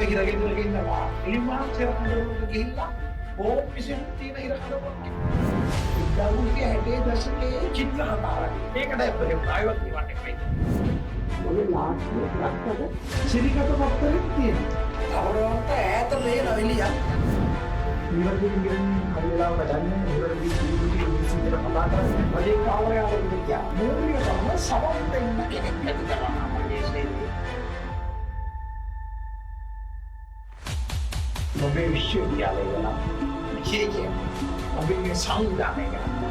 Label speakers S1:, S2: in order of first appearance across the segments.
S1: හිරගෙදරක ඉන්නවා. ඉලිමාන්තේ රකඳවුරට ගිහිල්ලා ඕම් පිසින් තියෙන හිර කඩවුරක්. ඉතාලියේ 60 දශකයේ චිත්‍ර හදාරන්නේ. මේකට අපේ ප්‍රයිවට් නිවන්නේ වෙයි. ඔය ලාස්ට් ලක්කද සිරිකට පත්තරෙක් තියෙනවා. අවරවන්ට ඈත ලේන එළියක්. ඉවදින්ගෙන් හරියලා වැඩන්නේ ඉවදින් සිරිකට කතා කරන්නේ. අනේ කාලය ආවද කියා. මූලික තමයි සමන් දෙන්න කෙනෙක් නැති කරනවා. Mobile විශ්වවිද්‍යාලය වල විශේෂය මොබයිල් සංවිධානය ගැන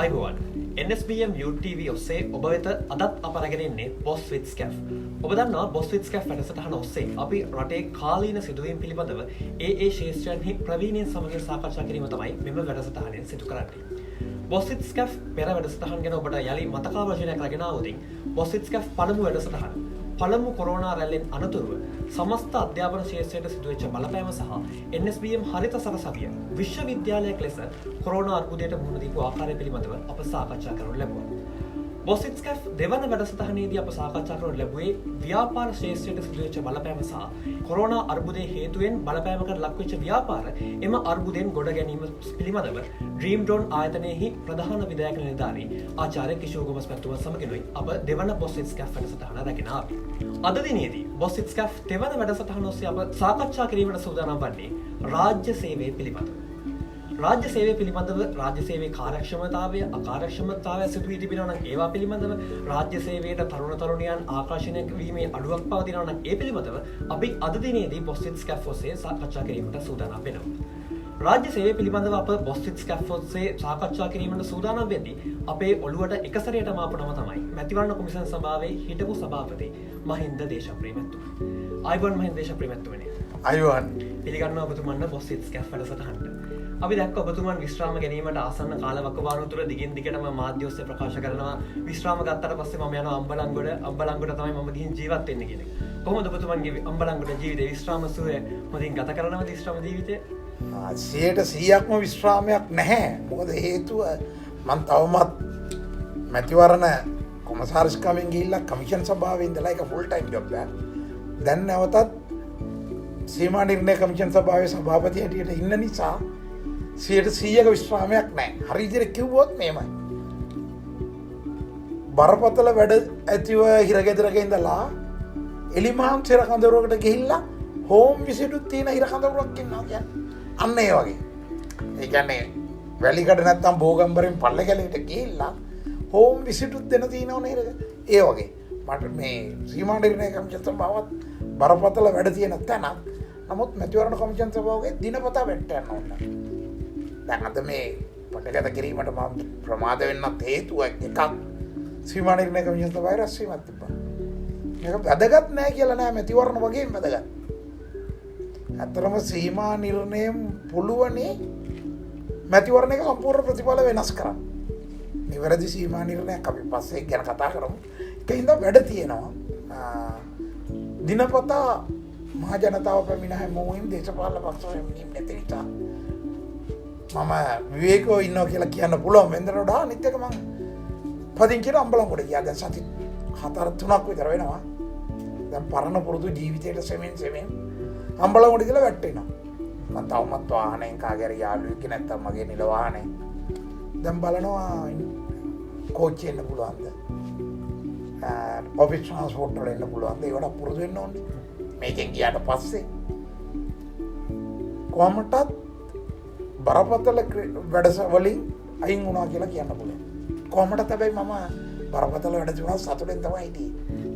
S2: අයිබෝවන් NSBM UTV ඔස්සේ ඔබ වෙත අදත් අප රැගෙන ඉන්නේ Boss with Scaf. ඔබ දන්නවා Boss with Scaf වැඩසටහන ඔස්සේ අපි රටේ කාලීන සිදුවීම් පිළිබඳව ඒ ශේෂ්ත්‍රයන්හි ප්‍රවීණයන් සමග සාකච්ඡා කිරීම තමයි මෙම වැඩසටහනෙන් සිදු කරන්නේ. Boss with Scaf පෙර වැඩසටහන් ගැන ඔබට යලි මතකාවර්ජනයක් රැගෙන ආවොත් Boss with Scaf පළමු වැඩසටහන පළමු කොරෝනා රැල්ලෙන් අනතුරුව සමස්ත අධ්‍යාපන ශේෂ්ත්‍රයට සිදුවෙච්ච බලපෑම සහ NSBM හරිත සරසවිය විශ්වවිද්‍යාලයක් ලෙස කොරෝනා අර්බුදයට මුහුණ දීපු ආකාරය පිළිබඳව අප සාකච්ඡා කරනු ලැබුවා. Boss with Scaf දෙවන වැඩසටහනේදී අප සාකච්ඡා කරනු ලැබුවේ ව්‍යාපාර ශේෂ්ත්‍රයට සිදුවෙච්ච බලපෑම සහ කොරෝනා අර්බුදයේ හේතුවෙන් බලපෑමකට ලක්වෙච්ච ව්‍යාපාර එම අර්බුදයෙන් ගොඩ ගැනීම පිළිබඳව ඩ්‍රීම් ඩ්‍රෝන් ආයතනයෙහි ප්‍රධාන විධායක නිලධාරී ආචාර්ය කිෂෝර් ගෝමස් මැතිතුමන් සමගිනුයි අප දෙවන Boss with Scaf වැඩසටහන රැගෙන ආවේ. අද දිනේදී Boss with Scaf දෙවන වැඩසටහන ඔස්සේ අප සාකච්ඡා කිරීමට සූදානම් වන්නේ රාජ්‍ය සේවය පිළිබඳව. රාජ්‍ය සේවය පිළිබඳව රාජ්‍ය සේවයේ කාර්යක්ෂමතාවය අකාර්යක්ෂමතාවය සිදු වී තිබෙනවා නම් ඒවා පිළිබඳව රාජ්‍ය සේවයට තරුණ තරුණියන් ආකර්ෂණය වීමේ අඩුවක් පවතිනවා නම් ඒ පිළිබඳව අපි අද දිනේදී Boss with Scaf ඔස්සේ සාකච්ඡා කිරීමට සූදානම් වෙනවා. රාජ්‍ය සේවය පිළිබඳව අප Boss with Scaf ඔස්සේ සාකච්ඡා කිරීමට සූදානම් වෙද්දී අපේ ඔළුවට එක සැරේටම ආපු නම තමයි මැතිවරණ කොමිසම් සභාවේ හිටපු සභාපති මහින්ද දේශප්‍රිය මැතිතුමා. ආයුබෝවන් මහින්ද දේශප්‍රිය මැතිතුමනි.
S3: ආයුබෝවන්.
S2: පිළිගන්නවා ඔබතුමන්ව Boss with Scaf වැඩසටහනට. අපි දැක්ක ඔබතුමන් විශ්‍රාම ගැනීමට ආසන්න කාලවකවානුව තුළ දිගින් දිගටම මාධ්‍ය ඔස්සේ ප්‍රකාශ කරනවා විශ්‍රාම ගත්තට පස්සේ මම යනවා අම්බලන්ගොඩ තමයි මම ගිහින් ජීවත් වෙන්නේ කියන එක. කොහොමද ඔබතුමන්ගේ අම්බලන්ගොඩ ජීවිතේ විශ්‍රාම සුවය හොඳින් ගත කරනවද විශ්‍රාම ජීවිතය?
S3: 100%ක්ම විශ්‍රාමයක් නැහැ. මොකද හේතුව මම තවමත් මැතිවරණ කොමසාරිස්කමෙන් ගිහිල්ලා කමිෂන් සභාවේ ඉඳලා ඒක ෆුල් ටයිම් ජොබ් එකක්. දැන් නැවතත් සීමා නිර්ණය කමිෂන් සභාවේ සභාපති හැටියට ඉන්න නිසා 100%ක විශ්‍රාමයක් නැහැ. හරි විදිහට කිව්වොත් මේමයි. බරපතල වැඩ ඇතිව හිරගෙදරක ඉඳලා එලිමහාන්තේ රකඳවුරකට ගිහිල්ලා හෝම් විසිටුත් තියෙන හිර කඳවුරක් ඉන්නවා කියන්නේ. අන්න ඒ වගේ. ඒ කියන්නේ වැලිකඩ නැත්තම් බෝගම්බරෙන් පල්ලෙකැලේට ගිහිල්ලා හෝම් විසිටුත් දෙන තියෙනව නේද? ඒ වගේ. මට මේ සීමා නිර්ණය කමිෂන් සභාවත් බරපතල වැඩ තියෙන තැන. නමුත් මැතිවරණ කමිෂන් සභාවගේ දිනපතා වැට්ට යන්න ඕන. දැන් අද මේ පොඩ්ඩකට කිරීමට මම ප්‍රමාද වෙන්නත් හේතුව එකක් සීමා නිර්ණය කමිෂන් සභාවේ රැස්වීමක් තිබ්බා. මේක වැදගත් නෑ කියලා නෑ මැතිවරණ වගේම වැදගත්. ඇත්තටම සීමා නිර්ණයම් පුළුවනේ මැතිවරණයක සම්පූර්ණ ප්‍රතිඵල වෙනස් කරන්න. නිවැරදි සීමා නිර්ණයක් අපි පස්සේ ගැන කතා කරමු. ඒකින්ද වැඩ තියෙනවා. දිනපතා මහ ජනතාව පැමිණ හැමෝම දේශපාලන පක්ෂ පැමිණීම් නැති නිසා මම විවේකව ඉන්නවා කියලා කියන්න පුළුවන්. වෙනදට වඩා අනිත් එක මම පදිංචිට අම්බලන්ගොඩ ගියා. දැන් සති 4-3ක් විතර වෙනවා. දැන් පරණ පුරුදු ජීවිතයට සෙමෙන් අම්බලන්ගොඩ කියලා වැටෙනවා. මම තවමත් වාහනයෙන් කාගේ හරි යාළුවෙක් නැත්තම් මගේ නිල වාහනේ දැන් බලනවා කෝච්චිය එන්න පුළුවන්ද? ඔෆිස් ට්‍රාන්ස්පෝර්ට් වල එන්න පුළුවන්ද? ඒවට පුරුදු වෙන්න ඕනේ. මේකෙන් ගියාට පස්සේ කොහමටත් බරපතල වැඩවලින් අයින් වුණා කියලා කියන්න පුළුවන්. කොහමටත් හැබැයි මම බරපතල වැඩ තිබුණා සතුටෙන් තමයි හිටියේ.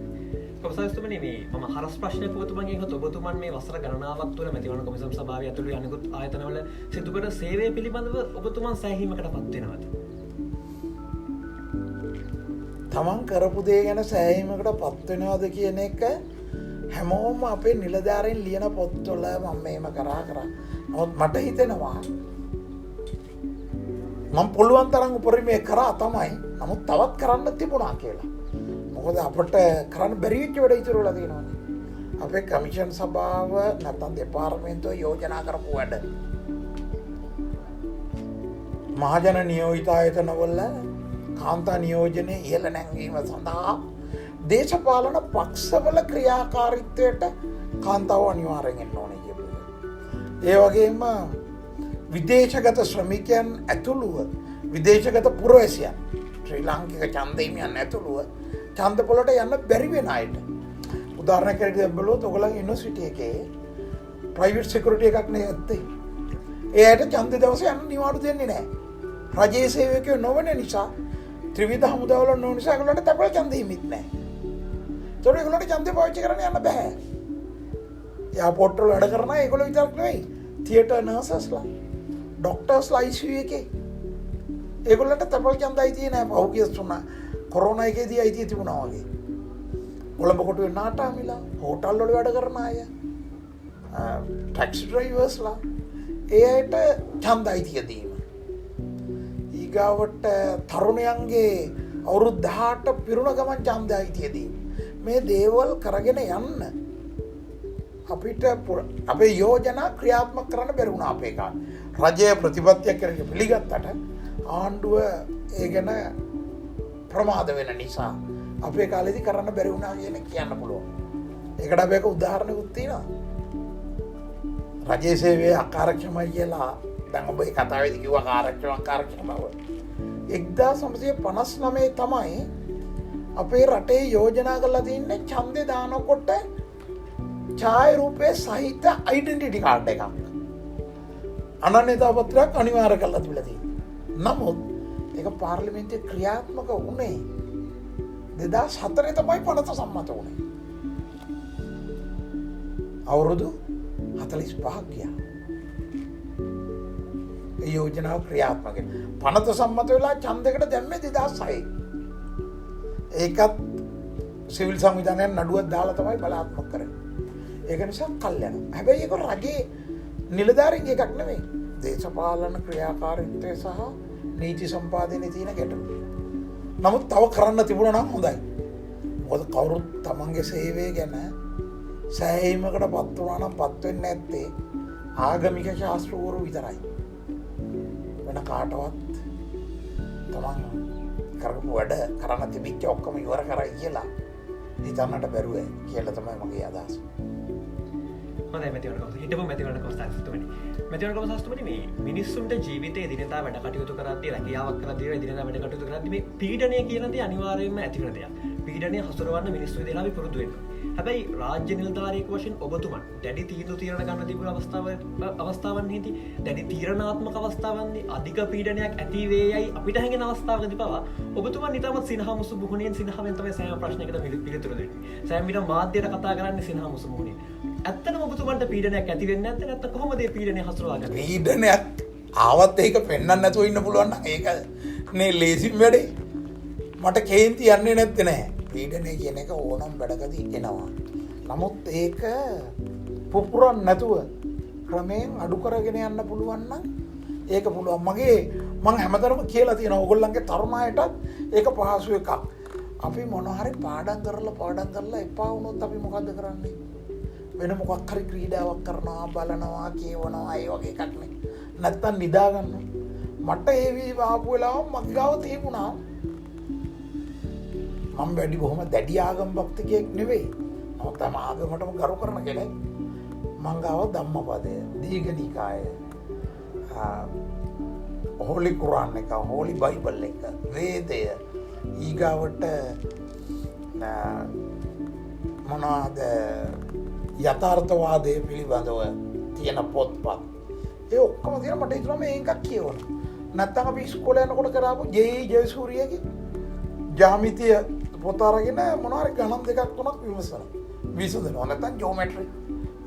S2: කොමසාරිස්තුමනි මේ මම හරස් ප්‍රශ්නයක් ඔබතුමන්ගෙන් අහුවොත් ඔබතුමන් මේ වසර ගණනාවක් තුළ මැතිවරණ කොමිසම් සභාවේ ඇතුළු අනිකුත් ආයතනවල සිදු කර සේවය පිළිබඳව ඔබතුමන් සෑහීමකටපත් වෙනවද?
S3: තමන් කරපු දේ ගැන සෑහීමකටපත් වෙනවද කියන එක හැමෝම අපේ නිලධාරීන් ලියන පොත්වල මම මේම කරා නමුත් මට හිතෙනවා මම පුළුවන් තරම් උපරිමය කරා තමයි නමුත් තවත් කරන්න තිබුණා කියලා. මොකද අපට කරන්න බැරි වෙච්ච වැඩ ඉතුරු වෙලා තියෙනවා. අපේ කමිෂන් සභාව නැත්නම් දෙපාර්තමේන්තුව යෝජනා කරපු වැඩ මහජන නියෝජිත ආයතනවල කාන්තා නියෝජනයේ ඉහළ නැංවීම සඳහා දේශපාලන පක්ෂවල ක්‍රියාකාරීත්වයට කාන්තාව අනිවාර්යෙන් එන්න ඕනේ කියපු එක. ඒ වගේම විදේශගත ශ්‍රමිකයන් ඇතුළුව විදේශගත පුරවැසියන් ශ්‍රී ලාංකික ඡන්දහිමියන් ඇතුළුව ඡන්දපොළට යන්න බැරි වෙන අයට උදාහරණයක් ඇරෙද්දී බලුවොත් ඔයගොල්ලන්ගේ යුනිවර්සිටි එකේ ප්‍රයිවට් සිකියුරිටි එකක් නේ ඇත්තේ. ඒ ඇයට ඡන්ද දවසේ යන්න නිවාඩු දෙන්නේ නැහැ. රජයේ සේවකයෝ නොවන නිසා ත්‍රිවිධ හමුදාවල නොවන නිසා ඒගොල්ලන්ට තපල ඡන්ද හිමිත් නැහැ. ඒතකොට ඒගොල්ලන්ට ඡන්දේ පාවිච්චි කරන්න යන්න බෑ. එයාපෝට් වල වැඩ කරන අය ඒගොල්ලෝ විතරක් නෙවෙයි. තියටර් නර්සස්ලා, ડોක්ටර්ස්ලා ICU එකේ ඒගොල්ලන්ට තපල ඡන්ද අයිතිය නැහැ. පහුගිය කොරෝනා එකේදී අයිතිය තිබුණා වගේ. කොළඹ කොටුවේ නාටාමිලා, හෝටල් වල වැඩ කරන අය, ටැක්සි ඩ්‍රයිවර්ස්ලා ඒ අයට ඡන්ද අයිතිය දීම. ඊගාවට තරුණයන්ගේ අවුරුදු 18 පිරුණ ගමන් ඡන්ද අයිතිය දීම. මේ දේවල් කරගෙන යන්න අපිට අපේ යෝජනා ක්‍රියාත්මක කරන්න බැරි වුණා අපේ කාලේ. රජය ප්‍රතිපත්තියක් කරගෙන පිළිගත්තට ආණ්ඩුව ඒ ගැන ප්‍රමාද වෙන නිසා අපේ කාලෙදී කරන්න බැරි වුණා කියන්න පුළුවන්. ඒකට අපි එක උදාහරණයක් තියෙනවා. රජයේ සේවය අකාර්යක්ෂමයි කියලා දැන් ඔබ ඒ කතාවේදී කිව්වා කාර්යක්ෂම බව. 1959 තමයි අපේ රටේ යෝජනා කරලා තින්නේ ඡන්දේ දානකොට ඡායාරූපයේ සහිත ඩෙන්ටිටි කාඩ් එකක්. අනන්‍යතා පත්‍රයක් අනිවාර්ය කරලා තිබිලා තියෙනවා. නමුත් ඒක පාර්ලිමේන්තුවේ ක්‍රියාත්මක වුණේ 2004 තමයි පනත සම්මත වුණේ. අවුරුදු 45ක් ගියා. ඒ යෝජනාව ක්‍රියාත්මක පනත සම්මත වෙලා ඡන්දයකට දැම්මේ 2006. ඒකත් සිවිල් සංවිධානයෙන් නඩුවක් දාලා තමයි බලාත්මක කරන්නේ. ඒක නිසා කල් යනවා. හැබැයි ඒක රජයේ නිලධාරීන් එකක් නෙවෙයි. දේශපාලන ක්‍රියාකාරීත්වය සහ නීති සම්පාදනයේ තියෙන ගැටලු. නමුත් තව කරන්න තිබුණා නම් හොඳයි. මොකද කවුරුත් තමන්ගේ සේවය ගැන සෑහීමකට පත් වුණා නම් පත් වෙන්නේ නැත්තේ ආගමික ශාස්ත්‍රවරු විතරයි. වෙන කාටවත් තමන් කරපු වැඩ කරන්න තිබිච්ච ඔක්කොම ඉවර කරයි කියලා හිතන්නට බැරුව කියලා තමයි මගේ අදහස.
S2: හොඳයි මැතිවරණ හිටපු මැතිවරණ කොස්තාස්තුමනි. මැතිවරණ කොස්තාස්තුමනි මේ මිනිස්සුන්ට ජීවිතේ එදිනෙදා වැඩ කටයුතු කරද්දී රැකියාවක් කරද්දී එදිනෙදා වැඩ කටයුතු කරද්දී මේ පීඩනය කියන දේ අනිවාර්යයෙන්ම ඇති වෙන දෙයක්. පීඩනය හසුරවන්න මිනිස්සු විදිහට අපි පුරුදු වෙනවා. හැබැයි රාජ්‍ය නිලධාරියෙක් වශයෙන් ඔබතුමන් දැඩි තීරණ ගන්න තිබුණ අවස්ථාවන්හිදී දැඩි තීරණාත්මක අවස්ථාවන්දී අධික පීඩනයක් ඇති වේයයි අපිට හැඟෙන අවස්ථාවකදී පවා ඔබතුමන් ඊටමත් සිනහමුසු මුහුණෙන් සිනහවෙන් තමයි සෑම ප්‍රශ්නයකට පිළිතුරු දෙන්නේ. සෑම විට මාධ්‍යයට කතා කරන්නේ සිනහමුසු මුහුණෙන්. ඇත්තටම ඔබතුමන්ට පීඩනයක් ඇති වෙන්නේ නැත්නම් නැත්නම් කොහොමද මේ පීඩනය හසුරවාගන්නේ?
S3: පීඩනයක් ආවත් ඒක පෙන්වන්න නැතුව ඉන්න පුළුවන් නම් ඒක නේ ලේසිම වැඩේ. මට කේන්ති යන්නේ නැත්තේ නෑ. පීඩනය කියන එක ඕනම් වැඩකදී එනවා. නමුත් ඒක පුපුරන් නැතුව ක්‍රමයෙන් අඩු කරගෙන යන්න පුළුවන් නම් ඒක පුළුවන්. මම හැමදාම කියලා තියෙනවා ඕගොල්ලන්ගේ තරුණයටත් ඒක පහසු එකක්. අපි මොන හරි පාඩම් කරලා එපා වුණොත් අපි මොකද්ද කරන්නේ? වෙන මොකක් හරි ක්‍රීඩාවක් කරනවා, බලනවා, කියවනවා, ඒ වගේ එකක් නේ. නැත්තම් නිදා ගන්නවා. මට ඒ ආපු වෙලාව මගේ ගාව තිබුණා. මම වැඩි බොහොම දැඩි ආගම් භක්තිකයෙක් නෙවෙයි. මම තම ආගමටම ගරු කරන කෙනෙක්. මං ගාව ධම්මපදය, දීඝනිකාය, හෝලි කුරාන් එක, හෝලි බයිබල් එක, වේදය, ඊගාවට මොනවාද යථාර්ථවාදය පිළිබඳව තියෙන පොත්පත්. ඒ ඔක්කොම තියෙන මට හිතුණා මේ එකක් කියවන්න. නැත්තම් අපි ඉස්කෝලේ යනකොට කරාපු ජේ.ඊ. ජයසූරියගේ ජ්‍යාමිතිය පොත අරගෙන මොනවා හරි ගණන් දෙකක් තුනක් විසඳනවා. නැත්තම් ජියෝමෙට්‍රි,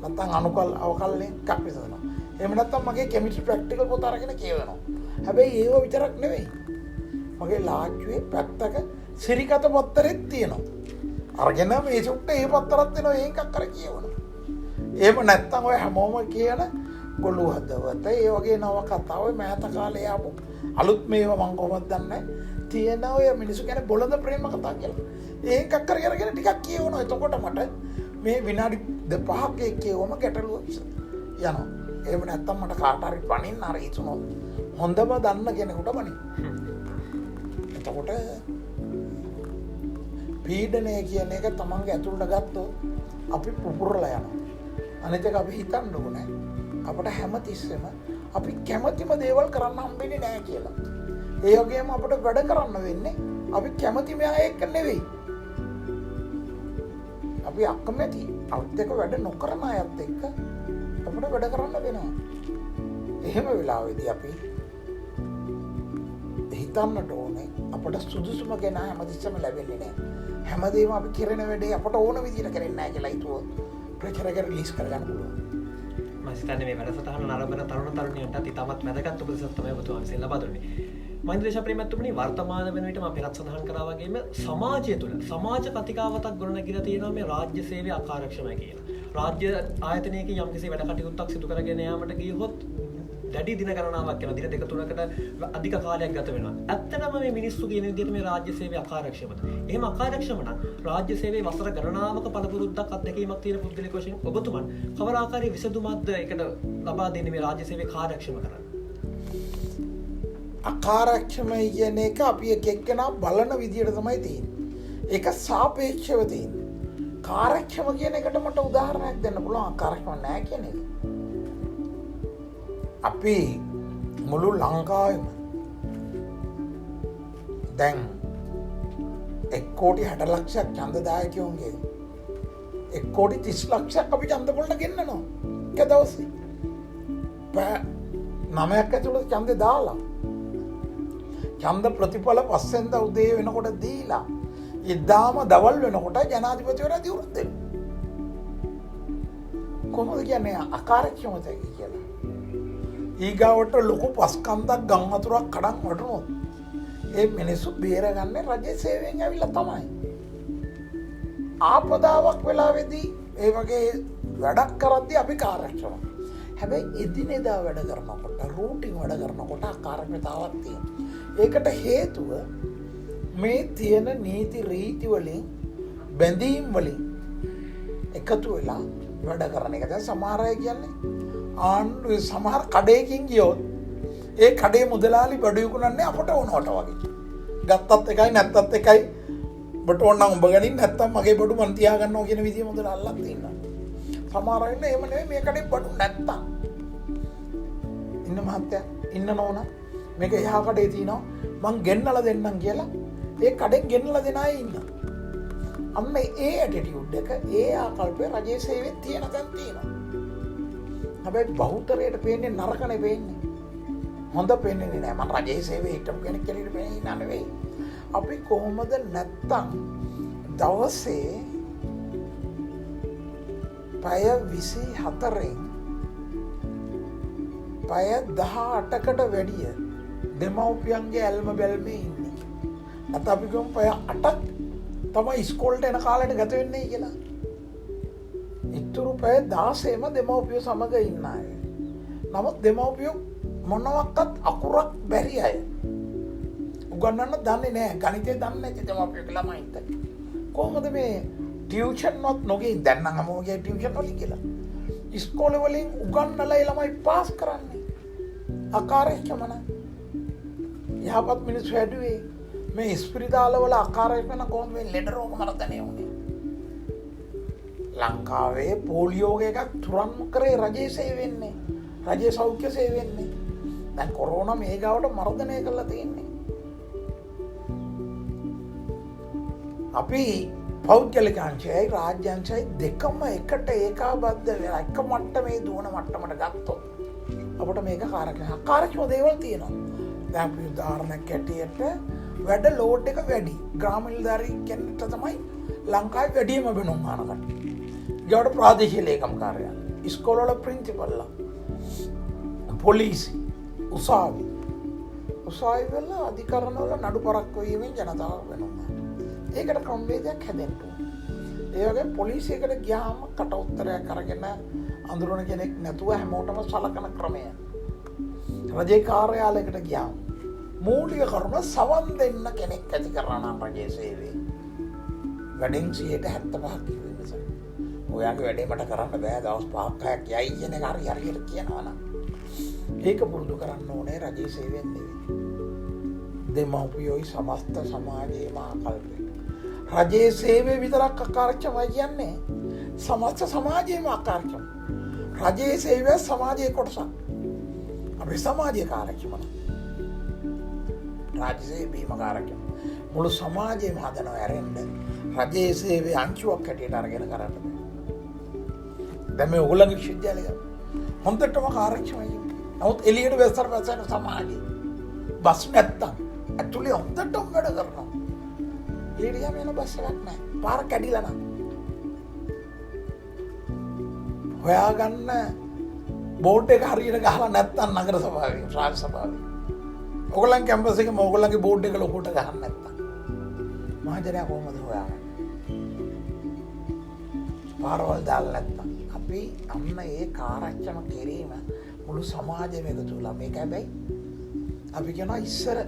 S3: නැත්තම් අනුකල් අවකලනේ එකක් විසඳනවා. එහෙම නැත්තම් මගේ කෙමිස්ට්‍රි ප්‍රැක්ටිකල් පොත අරගෙන කියවනවා. හැබැයි ඒව විතරක් නෙවෙයි. මගේ ලාච්චුවේ පැත්තක සිරිකත පත්තරෙත් තියෙනවා. අරගෙන මේ සුට්ට ඒ පත්තරත් දෙනවා ඒකක් කර කියවන. එහෙම නැත්තම් ඔය හැමෝම කියන ගොළු හදවත ඒ වගේ නව කතා ඔය මෑත කාලේ ආපු අලුත් මේවා මම කොහොමද දන්නේ තියෙන ඔය මිනිස්සු කියන්නේ බොළඳ ප්‍රේම කතා කියලා. ඒකක් කරගෙන ටිකක් කියවනවා. එතකොට මට මේ විනාඩි 5ක් කියවම ගැටලුව යනවා. එහෙම නැත්තම් මට කාට හරි පණින්න අර හිතුනොත් හොඳම දන්න කෙනෙකුට පණින්න. එතකොට පීඩනය කියන එක තමන්ගේ ඇතුළට ගත්තොත් අපි පුපුරලා යනවා. අනිත් එක අපි හිතන්න ඕනේ අපිට හැමතිස්සෙම අපි කැමතිම දේවල් කරන්න හම්බෙන්නේ නැහැ කියලා. ඒ වගේම අපිට වැඩ කරන්න වෙන්නේ අපි කැමතිම අය එක්ක නෙවෙයි. අපි අකමැති අපිට එක වැඩ නොකරන අයත් එක්ක අපිට වැඩ කරන්න වෙනවා. එහෙම වෙලාවෙදී අපි හිතන්නට ඕනේ අපිට සුදුසුම කෙනා හැමතිස්සෙම ලැබෙන්නේ නැහැ. හැමදේම අපි කරන වැඩේ අපට ඕන විදිහට කරන්නේ නැහැ කියලා හිතුවොත් ප්‍රෙෂර් එක රිලීස් කරගන්න පුළුවන්.
S2: මම හිතන්නේ මේ වැඩසටහන නරඹන තරුණ තරුණියන්ටත් ඉතාමත් වැදගත් උපදෙසක් තමයි ඔබතුමා විසින් ලබා දුන්නේ. මහින්ද දේශප්‍රිය මැතිතුමනි වර්තමාන වෙන විට මම පෙරත් සඳහන් කරා වගේම සමාජය තුළ සමාජ කතිකාවතක් ගොඩනැගිලා තියෙනවා මේ රාජ්‍ය සේවය අකාර්යක්ෂමයි කියලා. රාජ්‍ය ආයතනයක යම්කිසි වැඩ කටයුත්තක් සිදු කරගෙන යාමට ගියොත් දැඩි දින ගණනාවක් යනවා. දින 2-3කට අධික කාලයක් ගත වෙනවා. ඇත්තටම මේ මිනිස්සු කියන විදිහට මේ රාජ්‍ය සේවය අකාර්යක්ෂමද? එහෙම අකාර්යක්ෂම නම් රාජ්‍ය සේවයේ වසර ගණනාවක පළපුරුද්දක් අත්දැකීමක් තියෙන පුද්ගලයෙක් වශයෙන් ඔබතුමන් කවර ආකාරයේ විසඳුමක්ද ඒකට ලබා දෙන්නේ මේ රාජ්‍ය සේවය කාර්යක්ෂම කරන්න?
S3: අකාර්යක්ෂමයි කියන එක අපි එක එක්කෙනා බලන විදියට තමයි තියෙන්නේ. ඒක සාපේක්ෂව තියෙන්නේ. කාර්යක්ෂම කියන එකට මට උදාහරණයක් දෙන්න පුළුවන් අකාර්යක්ෂම නැහැ කියන එක. අපි මුළු ලංකාවෙම දැන් 1,60,00,000ක් ඡන්දදායකයෝන්ගේ 1,30,00,000ක් අපි ඡන්ද වලට ගෙන්නනවා එක දවසේ. 9ක් ඇතුළත ඡන්දේ දාලා ඡන්ද ප්‍රතිඵල පස්සෙන්ද උදේ වෙනකොට දීලා ඉදාම දවල් වෙනකොට ජනාධිපතිවරයා දිවුරුම් දෙනවා. කොහොමද කියන්නේ අකාර්යක්ෂමයි කියලා? ඊගාවට ලොකු පස්කන්දක් ගම් වතුරක් කඩන් වටුනොත් ඒ මිනිස්සු බේරගන්නේ රජයේ සේවයෙන් ඇවිල්ලා තමයි. ආපදාවක් වෙලාවේදී ඒ වගේ වැඩක් කරද්දී අපි කාර්යක්ෂමයි. හැබැයි එදිනෙදා වැඩ කරනකොට රූටින් වැඩ කරනකොට අකාර්යතාවක් තියෙනවා. ඒකට හේතුව මේ තියෙන නීති රීති වලින් බැඳීම් වලින් එකතු වෙලා වැඩ කරන එක. දැන් සමහර අය කියන්නේ ආණ්ඩුවේ සමහර කඩේකින් ගියොත් ඒ කඩේ මුදලාලි බඩු විකුණන්නේ අපට ඕනවට වගේ. ගත්තත් එකයි නැත්තත් එකයි. ඔබට ඕන නම් ඔබ ගනින් නැත්තම් මගේ බඩු මන් තියා ගන්නවා කියන විදිය මුදල අල්ලන් තියෙනවා. සමහර අය ඉන්නේ එහෙම නෙවෙයි මේ කඩේ බඩු නැත්තම්. ඉන්න මහත්තයා ඉන්න නෝනා මේක එහා කඩේ තියෙනවා මං ගෙන්නලා දෙන්නම් කියලා ඒ කඩෙන් ගෙන්නලා දෙන අය ඉන්නවා. අන්න ඒ ඇටිටියුඩ් එක ඒ ආකල්පේ රජයේ සේවයේ තියෙන තැන් තියෙනවා. හැබැයි බහුතරයට පේන්නේ නරකනේ පේන්නේ. හොඳ පේන්නේ නෑ. මම රජයේ සේවයේ හිටපු කෙනෙක් කියලා පේන්නේ නෑ නෙවෙයි. අපි කොහොමද නැත්තම් දවසේ පැය 24න් පැය 18කට වැඩිය දෙමව්පියන්ගේ ඇල්ම බැල්මේ ඉන්නේ. නැත්නම් අපි කියමු පැය 8ක් තමයි ඉස්කෝලේට එන කාලෙට ගත වෙන්නේ කියලා. ඉතුරු පැය 16ම දෙමව්පියෝ සමග ඉන්න අය. නමුත් දෙමව්පියෝ මොනවත් අකුරක් බැරි අය. උගන්නන්න දන්නේ නැහැ. ගණිතය දන්නේ නැති දෙමව්පියෝ ළමයින්ට. කොහොමද මේ ටියුෂන් වත් නොගේ දැන් නම් හැමෝම ගියා ටියුෂන් වලින් කියලා. ඉස්කෝලේ වලින් උගන්නලා ළමයි පාස් කරන්නේ. අකාර්යක්ෂම නම් යහපත් මිනිස්සු හැදුවේ මේ ස්පිරිතාල වල අකාර්යක්ෂම කොහොමද මේ ලෙඩ රෝග මරදනේ උනේ. ලංකාවේ පෝලියෝ එකක් තුරන් කරේ රජයේ සේවෙන්නේ. රජයේ සෞඛ්‍ය සේවෙන්නේ. දැන් කොරෝනා මේ ගාවට මර්ධනය කරලා තියෙන්නේ. අපි පෞද්ගලික අංශයයි රාජ්‍ය අංශයයි දෙකම එකට ඒකාබද්ධ වෙලා එක මට්ටමේ දුවන මට්ටමට ගත්තොත් අපිට මේක කාර්යක්ෂම දේවල් තියෙනවා. දැන් අපි උදාහරණයක් ඇටියට වැඩ ලෝඩ් එක වැඩි. ග්‍රාම නිලධාරී කෙනෙක්ට තමයි ලංකාවේ වැඩිම වෙනුම් ආනකට. ඊට ප්‍රාදේශීය ලේකම් කාර්යාලය, ඉස්කෝලවල ප්‍රින්සිපල්ලා, පොලිසි, උසාවි වල අධිකරණ වල නඩු පරක්කු වීමෙන් ජනතාව වෙනුම් ආන. ඒකට ක්‍රමවේදයක් හැදෙන්න ඕනේ. ඒවගේ පොලිසියකට ගියාම කට උත්තරයක් කරගෙන අඳුරන කෙනෙක් නැතුව හැමෝටම සලකන ක්‍රමය. රජයේ කාර්යාලයකට ගියාම මූලික කරුණ සවන් දෙන්න කෙනෙක් ඇති කරනම් රජයේ සේවයේ වැඩෙන් 75%ක් කිව්වෙ. ඔයාගේ වැඩේ මට කරන්න බෑ දවස් 5ක් 6ක් යයි කියන එක හරියට කියනවා නම් ඒක පුරුදු කරන්න ඕනේ රජයේ සේවයෙන් නෙවෙයි. දෙමව්පියෝයි සමස්ත සමාජයේම ආකල්පය. රජයේ සේවය විතරක් අකාර්යමයි කියන්නේ සමස්ත සමාජයේම අකාර්යම. රජයේ සේවය සමාජයේ කොටසක්. අපි සමාජයේ කාර්යක්ෂම රාජ්‍ය සේවීම කාර්යක්ෂම. මුළු සමාජයේම හදනවා ඇරෙන්න රජයේ සේවය අංශුවක් හැටියට අරගෙන කරන්න බෑ. දැන් මේ ඔයගොල්ලන්ගේ විශ්වවිද්‍යාලය හොඳටම කාර්යක්ෂමයි. නමුත් එළියට වැස්සට වැස්සට සමාජයේ බස් නැත්තම් ඇතුලේ හොඳටම වැඩ කරනවා. එළියට යන්න යන බස් එකක් නැහැ. පාර කැඩිලා නම්. හොයාගන්න බෝඩ් එක හරියට ගහලා නැත්තම් නගර සභාවේ රාජ්‍ය සභාවේ. ඔයගොල්ලන් කැම්පස් එකේ ඔයගොල්ලන්ගේ බෝඩ් එක ලොකුට ගහන්න නැත්තම් මහජනයා කොහොමද හොයාගන්නේ? පාරවල් දාලා නැත්තම් අපි අන්න ඒ කාර්යක්ෂම කිරීම මුළු සමාජෙම එකතු වෙලා මේක හැබැයි අපි කියනවා ඉස්සර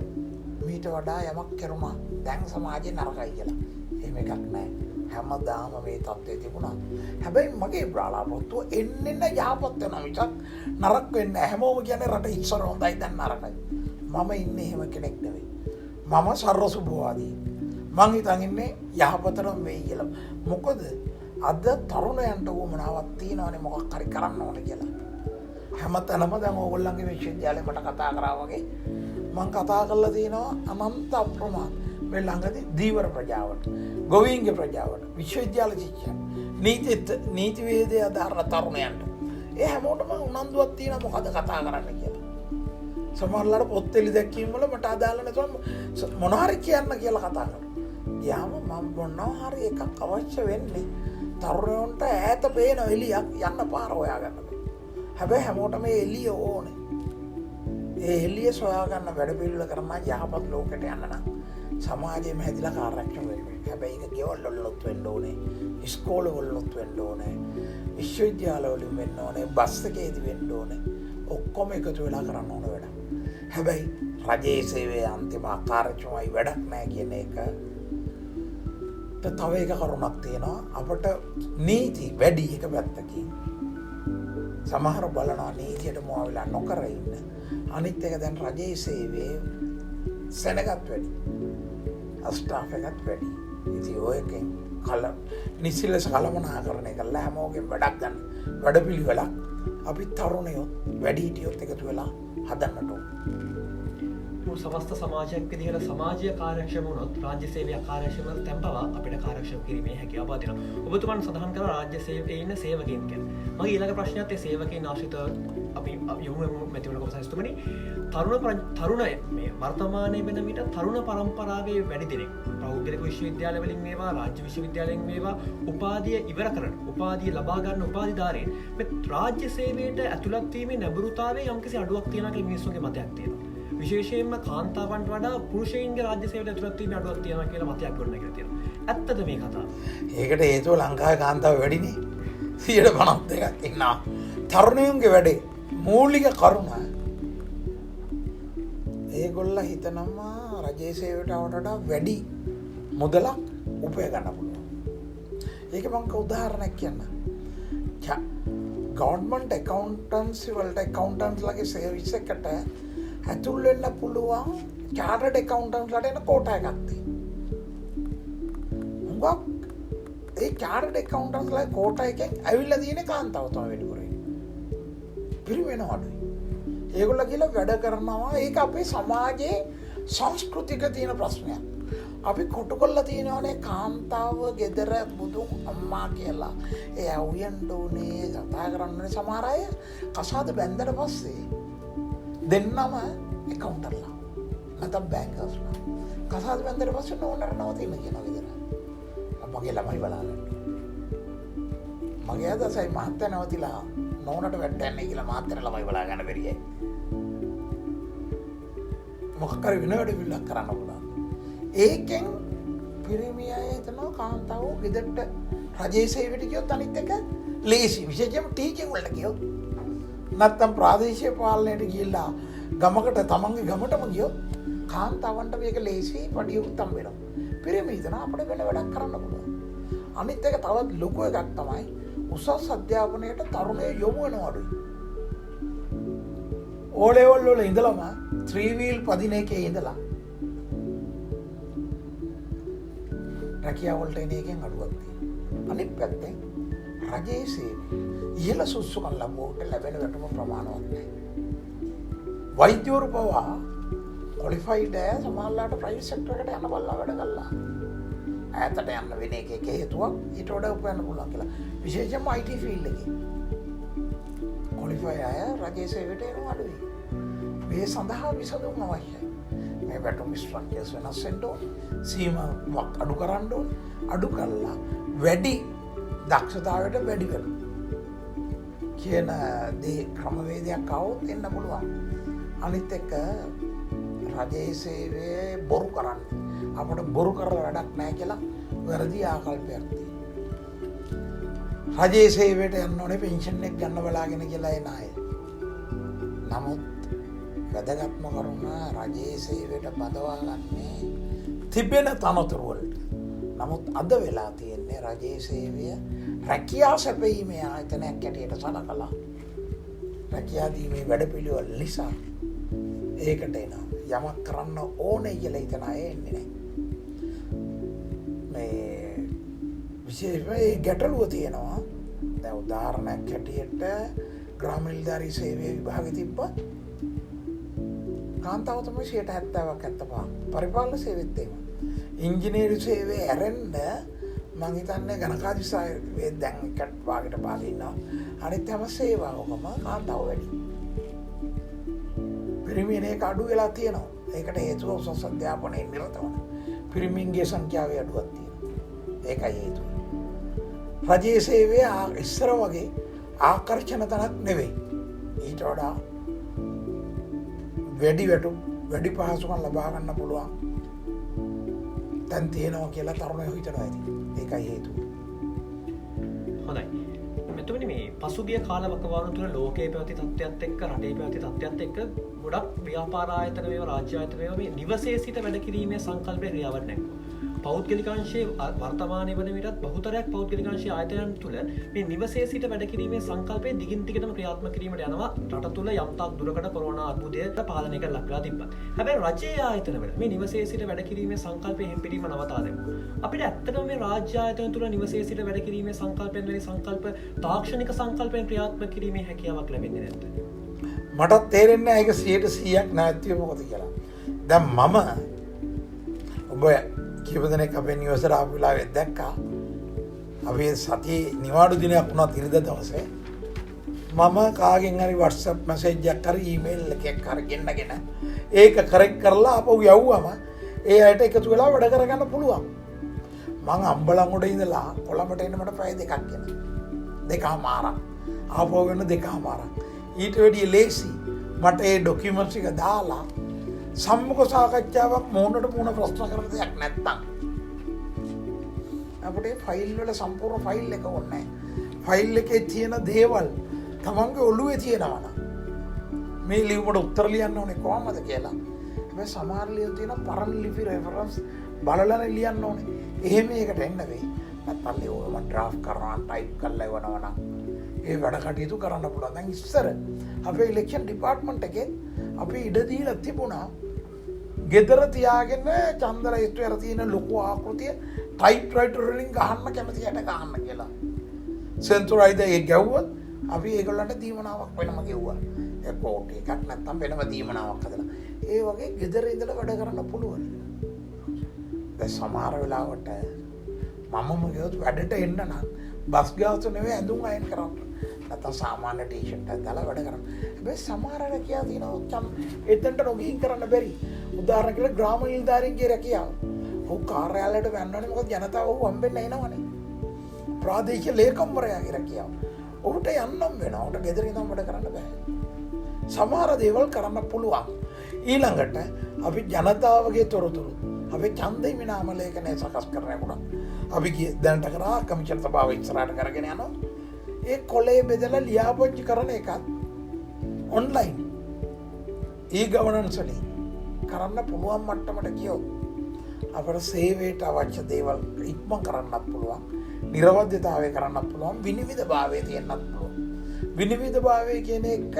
S3: මීට වඩා යමක් කරුණා දැන් සමාජේ නරකයි කියලා. එහෙම එකක් නැහැ. හැමදාම මේ තත්ත්වය තිබුණා. හැබැයි මගේ බලාපොරොත්තුව එන්නෙන්න යහපත් වෙනවා මිසක් නරක වෙන්නේ නැහැ. හැමෝම කියන්නේ රට ඉස්සර හොඳයි දැන් නරකයි. මම ඉන්නේ එහෙම කෙනෙක් නෙවෙයි. මම සර්වසුභවාදී. මං හිතන් ඉන්නේ යහපතටම වෙයි කියලා. මොකද අද තරුණයන්ට උවමනාවක් තියෙනවානේ මොකක් හරි කරන්න ඕනේ කියලා. හැමතැනම දැන් ඕගොල්ලන්ගේ විශ්වවිද්‍යාලේ මට කතා කරා වගේ මම කතා කරලා තියෙනවා අනන්ත අප්‍රමාණ මේ ළඟදී දීවර ප්‍රජාවට, ගෝවීන්ගේ ප්‍රජාවට, විශ්වවිද්‍යාල ශිෂ්‍යයන්, නීතිවේදය අදාළ තරුණයන්ට ඒ හැමෝටම උනන්දුවක් තියෙනවා මොකද කතා කරන්න කියලා. සමහරවල්ලාට පොත් එලි දැක්වීම වල මට අදාළ නැතුව මොන හරි කියන්න කියලා කතා කරනවා. යාම මම මොනවා හරි එකක් අවශ්‍ය වෙන්නේ තරුණයන්ට ඈත පේන එළියක් යන්න පාර හොයාගන්න. හැබැයි හැමෝටම මේ එළිය ඕනේ. ඒ එළිය සොයාගන්න වැඩ පිළිවෙල කරන යහපත් ලෝකෙට යන්න නම් සමාජයේම හැදිලා කාර්යක්ෂම වෙන්න. හැබැයි ඒක ගෙවල් වලත් වෙන්න ඕනේ, ඉස්කෝල වලත් වෙන්න ඕනේ, විශ්වවිද්‍යාල වලින් වෙන්න ඕනේ, බස් එකේදී වෙන්න ඕනේ. ඔක්කොම එකතු වෙලා කරන්න ඕන වැඩ. හැබැයි රජයේ සේවයේ අන්තිම අකාර්යක්ෂමයි වැඩක් නැහැ කියන එක තව එක කරුණක් තියෙනවා. අපට නීති වැඩි එක පැත්තකින් සමහර බලනවා නීතියට මොහොත වෙලා නොකර ඉන්න. අනිත් එක දැන් රජයේ සේවයේ සෙනගත් වැඩි. ස්ටාෆ් එකත් වැඩි. ඉතින් ඔයකෙන් නිසිලස කළමනාකරණය කරලා හැමෝගෙම වැඩක් ගන්න. වැඩපිළිවෙලක් අපි තරුණයෝ වැඩිහිටියොත් එකතු වෙලා හදන්නට ඕන.
S2: සමස්ත සමාජයක් විදිහට සමාජීය කාර්යක්ෂම වුණොත් රාජ්‍ය සේවය කාර්යක්ෂම වන තැන් පවා අපිට කාර්යක්ෂම කිරීමේ හැකියාව තියෙනවා. ඔබතුමන් සඳහන් කළා රාජ්‍ය සේවයේ ඉන්න සේවකයන් ගැන. මගේ ඊළඟ ප්‍රශ්නයත් ඒ සේවකයන් ආශ්‍රිත අපි යොමු මැතිවරණ කොටසස්තුමනි තරුණ මේ වර්තමානයේ වෙන විට තරුණ පරම්පරාවේ වැඩි දෙනෙක් පෞද්ගලික විශ්වවිද්‍යාල වලින් මේවා රාජ්‍ය විශ්වවිද්‍යාලයෙන් මේවා උපාධිය ඉවර කරන උපාධිය ලබා ගන්න උපාධිධාරීන් මේ රාජ්‍ය සේවයට ඇතුළත් වීමේ නැඹුරුතාවයේ යම්කිසි අඩුවක් තියෙනවා කියලා මිනිස්සුන්ගේ මතයක් තියෙනවා. විශේෂයෙන්ම කාන්තාවන්ට වඩා පුරුෂයින්ගේ රාජ්‍ය සේවයට ඇතුළත් වීමේ අඩුවක් තියෙනවා කියලා මතයක් ගොඩනගලා තියෙනවා. ඇත්තද මේ කතාව?
S3: ඒකට හේතුව ලංකාවේ කාන්තාව වැඩිනේ. 52ක් ඉන්නවා. තරුණයන්ගේ වැඩේ මූලික කරුණ ඒගොල්ල හිතනවා රජයේ සේවයට වඩා වැඩි මුදලක් උපය ගන්න පුළුවන්. ඒක මම උදාහරණයක් කියන්න. ගවර්න්මන්ට් ඇකවුන්ටන්සි වලට ඇකවුන්ටන්ට්ස්ලාගේ සර්විස් එකට ඇතුල් වෙන්න පුළුවන් චාර්ටර්ඩ් ඇකවුන්ටන්ට්ස්ලාට එන කෝටා එකක් තියෙනවා. ඒ චාර්ටර්ඩ් ඇකවුන්ටන්ට්ස්ලාගේ කෝටා එකෙන් ඇවිල්ලා තියෙන කාන්තාව තමයි වැඩි කරේ. පිරිවෙන අඩුයි. ඒගොල්ලෝ කියලා වැඩ කරනවා. ඒක අපේ සමාජයේ සංස්කෘතික තියෙන ප්‍රශ්නයක්. අපි කොටු කරලා තියෙනවානේ කාන්තාව ගෙදර බුදුන් අම්මා කියලා. ඒ අවුයන්ට උනේ කතා කරන්නේ සමහර අය කසාද බැන්දට පස්සේ දෙන්නම ඇකවුන්ටර්ලා නැත්නම් බැංකර්ස්ලා කසාද බැන්දට පස්සේ නෝනර නවතින්න කියනවා ගෙදර. මගේ ළමයි බලන්න. මගේ අදසයි මහත්තයා නවතිලා නෝනට වැඩ යන්නේ කියලා මහත්තයා ළමයි බලා ගන්න බැරියයි. මොකක් හරි වෙන වැඩ පිළිලක් කරන්න පුළුවන්. ඒකෙන් පිරිමි අය හිතනවා කාන්තාව ගෙදරට රජයේ සේවයට ගියොත් අනිත් එක ලේසි. විශේෂයෙන්ම ටීචින් වලට ගියොත් නැත්තම් ප්‍රාදේශීය පාලනයට ගිහිල්ලා ගමකට තමන්ගේ ගමටම ගියොත් කාන්තාවන්ට මේක ලේසි පඩියකුත් හම්බ වෙනවා. පිරිමි හිතන අපිට වෙන වැඩක් කරන්න පුළුවන්. අනිත් එක තවත් ලොකු එකක් තමයි උසස් අධ්‍යාපනයට තරුණයෝ යොමු වෙනවා අඩුයි. ඕ ලෙවල් වල ඉඳලම 3 wheel පදින එකේ ඉඳලා රැකියාව වලට එන එකෙන් අඩුවක් තියෙනවා. අනිත් පැත්තෙන් රජයේ සේවය ඉහළ සුසුකම් ලැබුවට ලැබෙන වැටුම ප්‍රමාණවත් නැහැ. වෛද්‍යවරු පවා ක්වොලිෆයිඩ් අය සමහරවිට ප්‍රයිවට් සෙක්ටර් එකට යන්න බලලා වැඩ කළා. ඈතට යන්න වෙන එකේ හේතුවක් ඊට වඩා උපයන්න පුළුවන් කියලා. විශේෂයෙන්ම IT ෆීල්ඩ් එකේ. ක්වොලිෆයි අය රජයේ සේවයට එනවා අඩුයි. මේ සඳහා විසඳුම් අවශ්‍යයි. මේ වැටුම් ස්ට්‍රක්චර්ස් වෙනස් වෙන්න ඕන. සීමාවක් අඩු කරන්න ඕන. අඩු කළා වැඩි දක්ෂතාවයට වැඩි වෙනවා. කියන දේ ක්‍රමවේදයක් આવොත් එන්න පුළුවන්. අනිත් එක රජයේ සේවයේ බොරු කරන්නේ. අපට බොරු කරලා වැඩක් නැහැ කියලා වැරදි ආකල්පයක් තියෙනවා. රජයේ සේවයට යන්න ඕනේ පෙන්ෂන් එක ගන්න බලාගෙන කියලා එන අය. නමුත් වැදගත්ම කරුණ රජයේ සේවයට බදවා ගන්නේ තිබෙන තනතුරු වලට. නමුත් අද වෙලා තියෙන්නේ රජයේ සේවය රැකියා සැපීමේ ආයතනයක් හැටියට සලකලා රැකියා දීමේ වැඩපිළිවෙල නිසා ඒකට එනවා. යමක් කරන්න ඕනේ කියලා හිතන අය එන්නේ නැහැ. මේ විශේෂයෙන් ගැටලුව තියෙනවා. දැන් උදාහරණයක් හැටියට ග්‍රාම නිලධාරී සේවයේ විභාගෙ තිබ්බා. කාන්තාව තමයි 70%ක් 75%. පරිපාලන සේවෙත් එහෙම. ඉංජිනේරු සේවයේ ඇරෙන්න මං හිතන්නේ ගණකාධිශාස්ත්‍රයේ දැන් එකට වාගේට පාලා ඉන්නවා. අනිත් හැම සේවාවකම කාන්තාව වැඩි. පිරිමිනේ අඩු වෙලා තියෙනවා. ඒකට හේතුව උසස් අධ්‍යාපනයේ නිරත වන පිරිමින්ගේ සංඛ්‍යාවේ අඩුවක් තියෙනවා. ඒකයි හේතුව. රජයේ සේවය ඉස්සර වගේ ආකර්ෂණ තනක් නෙවෙයි. ඊට වඩා වැඩි වැටුම් වැඩි පහසුකම් ලබා ගන්න පුළුවන් දැන් තියෙනවා කියලා තරුණයෝ හිතනවා ඇති. ඒකයි හේතුව.
S2: හොඳයි. මෙතන මේ පසුගිය කාලවකවානු තුළ ලෝකයේ පැවති තත්ත්වයක් එක්ක රටේ පැවති තත්ත්වයක් එක්ක ගොඩක් ව්‍යාපාර ආයතන වේවා රාජ්‍ය ආයතන වේවා මේ නිවසේ සිට වැඩ කිරීමේ සංකල්පය ක්‍රියාවට නැංගුවා. පෞද්ගලිකාංශයේ වර්තමානයේ වන විටත් බහුතරයක් පෞද්ගලිකාංශයේ ආයතනයන් තුළ මේ නිවසේ සිට වැඩ කිරීමේ සංකල්පය දිගින් දිගටම ක්‍රියාත්මක කිරීමට යනවා. රට තුළ යම්තාක් දුරකට කොරෝනා අර්බුදයට පාලනයකට ලක් වෙලා තිබ්බත්. හැබැයි රජයේ ආයතනවල මේ නිවසේ සිට වැඩ කිරීමේ සංකල්පය හිම්පිරීම නවතා දැමුවා. අපිට ඇත්තටම මේ රාජ්‍ය ආයතන තුළ නිවසේ සිට වැඩ කිරීමේ සංකල්පයන් වැනි සංකල්ප තාක්ෂණික සංකල්පයන් ක්‍රියාත්මක කිරීමේ හැකියාවක් ලැබෙන්නේ නැද්ද?
S3: මටත් තේරෙන්නේ ඒක 100%ක් නැතිව මොකද කියලා. දැන් මම ඔබ කීප දෙනෙක් අපේ නිවසට ආපු වෙලාවෙ දැක්කා. අපි සතියේ නිවාඩු දිනයක් වුණා ඉරිදා දවසේ. මම කාගෙන් හරි WhatsApp message එකක් හරි email එකක් හරි ගෙන්නගෙන ඒක කරෙක්ට් කරලා ආපහු යවුවම ඒ අයට එකතු වෙලා වැඩ කරගන්න පුළුවන්. මං අම්බලන්ගොඩ ඉඳලා කොළඹට එන්න මට පැය දෙකක් යන. දෙකමාරක්. ආපහු වෙන දෙකමාරක්. ඊට වැඩිය ලේසි මට ඒ ඩොකියුමන්ට්ස් එක දාලා සම්මුඛ සාකච්ඡාවක් මොනකට මොන ප්‍රශ්න කරන දෙයක් නැත්තම් අපේ ෆයිල් වල සම්පූර්ණ ෆයිල් එක ඕනේ. ෆයිල් එකේ තියෙන දේවල් තමන්ගේ ඔළුවේ තියෙනවා නම් මේ ලියුමට උත්තර ලියන්න ඕනේ කොහමද කියලා. හැබැයි සමහර ලියු තියෙන පරණ ලිපි රෙෆරන්ස් බලලා ලියන්න ඕනේ. එහෙම එකකට එන්න වෙයි. නැත්නම් ලියුම ඩ්‍රාෆ්ට් කරනවා ටයිප් කරලා එවනවා නම් ඒ වැඩ කටයුතු කරන්න පුළුවන්. දැන් ඉස්සර අපේ ඉලෙක්ෂන් ඩිපාර්ට්මන්ට් එකේ අපි ඉඩ දීලා තිබුණා ගෙදර තියාගෙන චන්දර ඉස්තුවර තියෙන ලොකු ආකෘතිය ටයිප්‍රයිටර් වලින් ගහන්න කැමතියට ගහන්න කියලා. සෙන්සරයිද ඒ ගැව්වොත් අපි ඒගොල්ලන්ට දීමනාවක් වෙනම ගෙව්වා. ඒ කෝට් එකක් නැත්තම් වෙනම දීමනාවක් හදලා. ඒ වගේ ගෙදර ඉඳලා වැඩ කරන්න පුළුවන්. දැන් සමහර වෙලාවට මමම ගියොත් වැඩට එන්න නම් බස් ගාස්තු නෙවෙයි ඇඳුම් අයන් කරන්න. නැත්තම් සාමාන්‍ය ටී-ෂර්ට් එකක් දාලා වැඩ කරන්න. හැබැයි සමහර රැකියාව තියෙනවා එතනට නොගින් කරන්න බැරි. උදාහරණයක් ග්‍රාම නිලධාරීන්ගේ රැකියාව. ඔව් කාර්යාලයට වෙන්නවනේ මොකද ජනතාව ඔව් හම්බෙන්න එනවනේ. ප්‍රාදේශීය ලේකම්වරයාගේ රැකියාව. ඔහුට යන්නම් වෙනවා. ඔහුට ගෙදර ඉඳන් වැඩ කරන්න බෑ. සමහර දේවල් කරන්න පුළුවන්. ඊළඟට අපි ජනතාවගේ තොරතුරු අපි ඡන්දේ විනාම ලේඛනය සකස් කරන්න පුළුවන්. අපි දැනට කරා කමිෂන් සභාව ඉස්සරහට කරගෙන යනවා. ඒ කොලේ බෙදලා ලියාපොච්චි කරන එකත් ඔන්ලයින් e-governance වලින් කරන්න පුළුවන් මට්ටමට ගියොත් අපට සේවයට අවශ්‍ය දේවල් ඉක්මන් කරන්නත් පුළුවන්. නිරවද්‍යතාවය කරන්නත් පුළුවන්. විනිවිදභාවය තියෙන්නත් පුළුවන්. විනිවිදභාවය කියන එක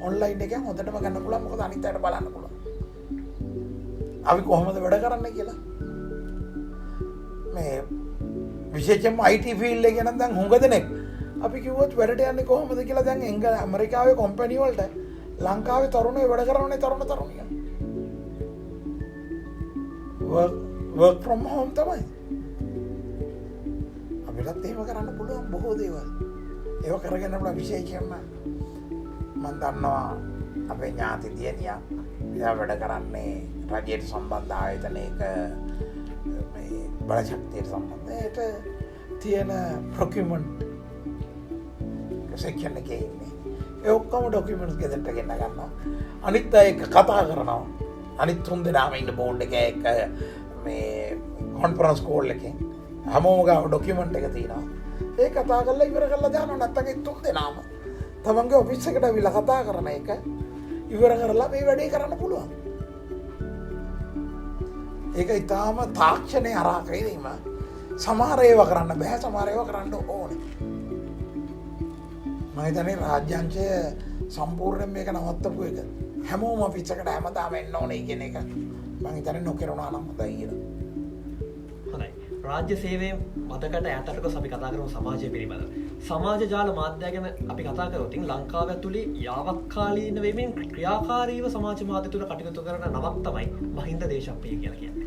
S3: ඔන්ලයින් එකෙන් හොඳටම ගන්න පුළුවන්. මොකද අනිත් අයට බලන්න පුළුවන්. අපි කොහොමද වැඩ කරන්න කියලා. මේ විශේෂයෙන්ම IT ෆීල්ඩ් එකේ නම් දැන් හුඟ දෙනෙක් අපි කිව්වොත් වැඩට යන්නේ කොහොමද කියලා දැන් ඇමරිකාවේ කම්පැනි වලට ලංකාවේ තරුණයෝ වැඩ කරනනේ තරුණියෝ. work from home තමයි. අපිටත් එහෙම කරන්න පුළුවන් බොහෝ දේවල්. ඒක කරගෙන අපලා විශේෂයෙන්ම මම දන්නවා අපේ ඥාති දියණියක් එයා වැඩ කරන්නේ රජයට සම්බන්ධ ආයතනයක මේ බලශක්තියට සම්බන්ධ තියෙන procurement section එකේ ඉන්නේ. ඒ ඔක්කොම documents ගෙදරට ගෙන්න ගන්නවා. අනිත් අය කතා කරනවා. අනිත් තුන් දෙනාම ඉන්න බෝඩ් එකේ එක මේ conference call එකෙන් හැමෝම ගාව document එක තියෙනවා. ඒ කතා කරලා ඉවර කරලා දානවා. නැත්නම් ඒ තුන් දෙනාම තමන්ගේ ඔෆිස් එකට අවිලා කතා කරන එක ඉවර කරලා මේ වැඩේ කරන්න පුළුවන්. ඒක ඊටාම තාක්ෂණයේ හරහා කිරීම. සමහර ඒවා කරන්න බෑ, සමහර ඒවා කරන්න ඕනේ. මම හිතන්නේ රාජ්‍යාංශය සම්පූර්ණයෙන් මේක නවත්තපු එක. හැමෝම ඔෆිස් එකට හැමදාම එන්න ඕනේ කියන එක මම හිතන්නේ නොකරුණා නම් හොඳයි කියලා.
S2: හොඳයි. රාජ්‍ය සේවයේ මතකට ඈතටක අපි කතා කරමු සමාජය පිළිබඳව. සමාජ ජාල මාධ්‍ය ගැන අපි කතා කරොත් ලංකාව ඇතුලේ යාවත්කාලීන වෙමින් ක්‍රියාකාරීව සමාජ මාධ්‍ය තුල කටයුතු කරන නමක් තමයි මහින්ද දේශප්‍රිය කියලා කියන්නේ.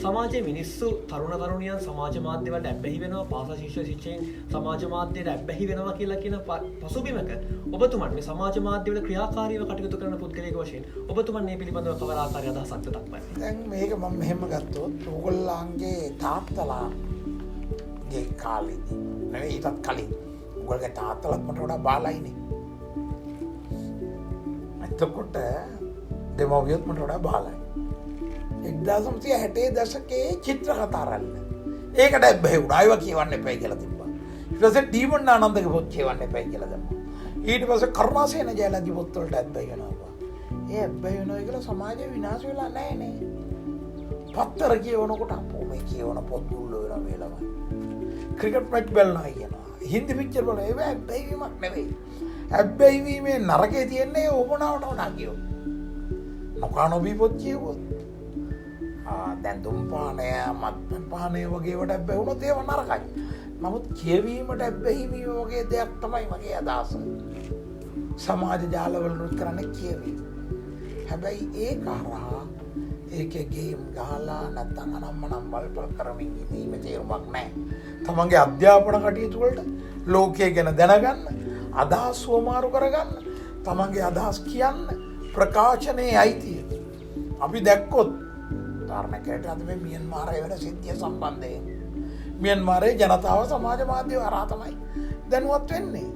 S2: සමාජයේ මිනිස්සු තරුණ තරුණියන් සමාජ මාධ්‍ය වලට ඇබ්බැහි වෙනවා, පාසල් ශිෂ්‍ය ශිෂ්‍යයන් සමාජ මාධ්‍යයට ඇබ්බැහි වෙනවා කියලා කියන පසුබිමක ඔබතුමන් මේ සමාජ මාධ්‍ය වල ක්‍රියාකාරීව කටයුතු කරන පුද්ගලයෙක් වශයෙන් ඔබතුමන් මේ පිළිබඳව කවර ආකාරයේ අදහසක්ද දක්වන්නේ?
S3: දැන් මේක මම මෙහෙම ගත්තොත් ඕගොල්ලන්ගේ තාත්තලාගේ කාලෙදී නෙවෙයි ඊටත් කලින් ඔයගොල්ලන්ගේ තාත්තලාත් මට වඩා බාලයිනේ. එතකොට දෙමව්පියොත් මට වඩා බාලයි. 1960 දශකයේ චිත්‍ර කතා රැල්ල. ඒකට ඇබ්බැහි වුණා. ඒවා කියවන්න එපයි කියලා තිබ්බා. ඊට පස්සේ ඩීමන් ආනන්දගේ පොත් කියවන්න එපයි කියලා දැම්මා. ඊට පස්සේ කරුණාසේන ජයලජ්ජි පොත් වලට ඇබ්බැහි වෙනවා. ඒ ඇබ්බැහි වෙනවා කියලා සමාජය විනාශ වෙලා නැහැ නේ. පත්තර කියවනකොට අපෝ මේ කියවන පොත් දුල්ල වෙනවා මේ ළමයි. ක්‍රිකට් මැච් බලනවා කියනවා. හින්දි පික්චර් බලනවා. ඒක ඇබ්බැහි වීමක් නෙවෙයි. ඇබ්බැහි වීමේ නරකේ තියෙන්නේ ඕපනාවට වඩා කියෝ. නොකානොබී පොත් කියවුවොත් දැන් දුම්පානය මත්පැන් පානය වගේ වට ඇබ්බැහි වුණොත් ඒව නරකයි. නමුත් කියවීමට ඇබ්බැහි වීම වගේ දෙයක් තමයි මගේ අදහස. සමාජ ජාලවලුත් කරන්නේ කියවීම. හැබැයි ඒක හරහා ඒකේ ගේම් ගහලා නැත්නම් අනම්මනම් වල්පල් කරමින් ඉඳීමේ තේරුමක් නැහැ. තමන්ගේ අධ්‍යාපන කටයුතු වලට ලෝකය ගැන දැනගන්න, අදහස් වමාරු කරගන්න, තමන්ගේ අදහස් කියන්න ප්‍රකාශනයේ අයිතිය. අපි දැක්කොත් තරණකයට අද මේ මියන්මාරයේ වෙන සිද්ධිය සම්බන්ධයෙන් මියන්මාරයේ ජනතාව සමාජ මාධ්‍ය හරහා තමයි දැනුවත් වෙන්නේ.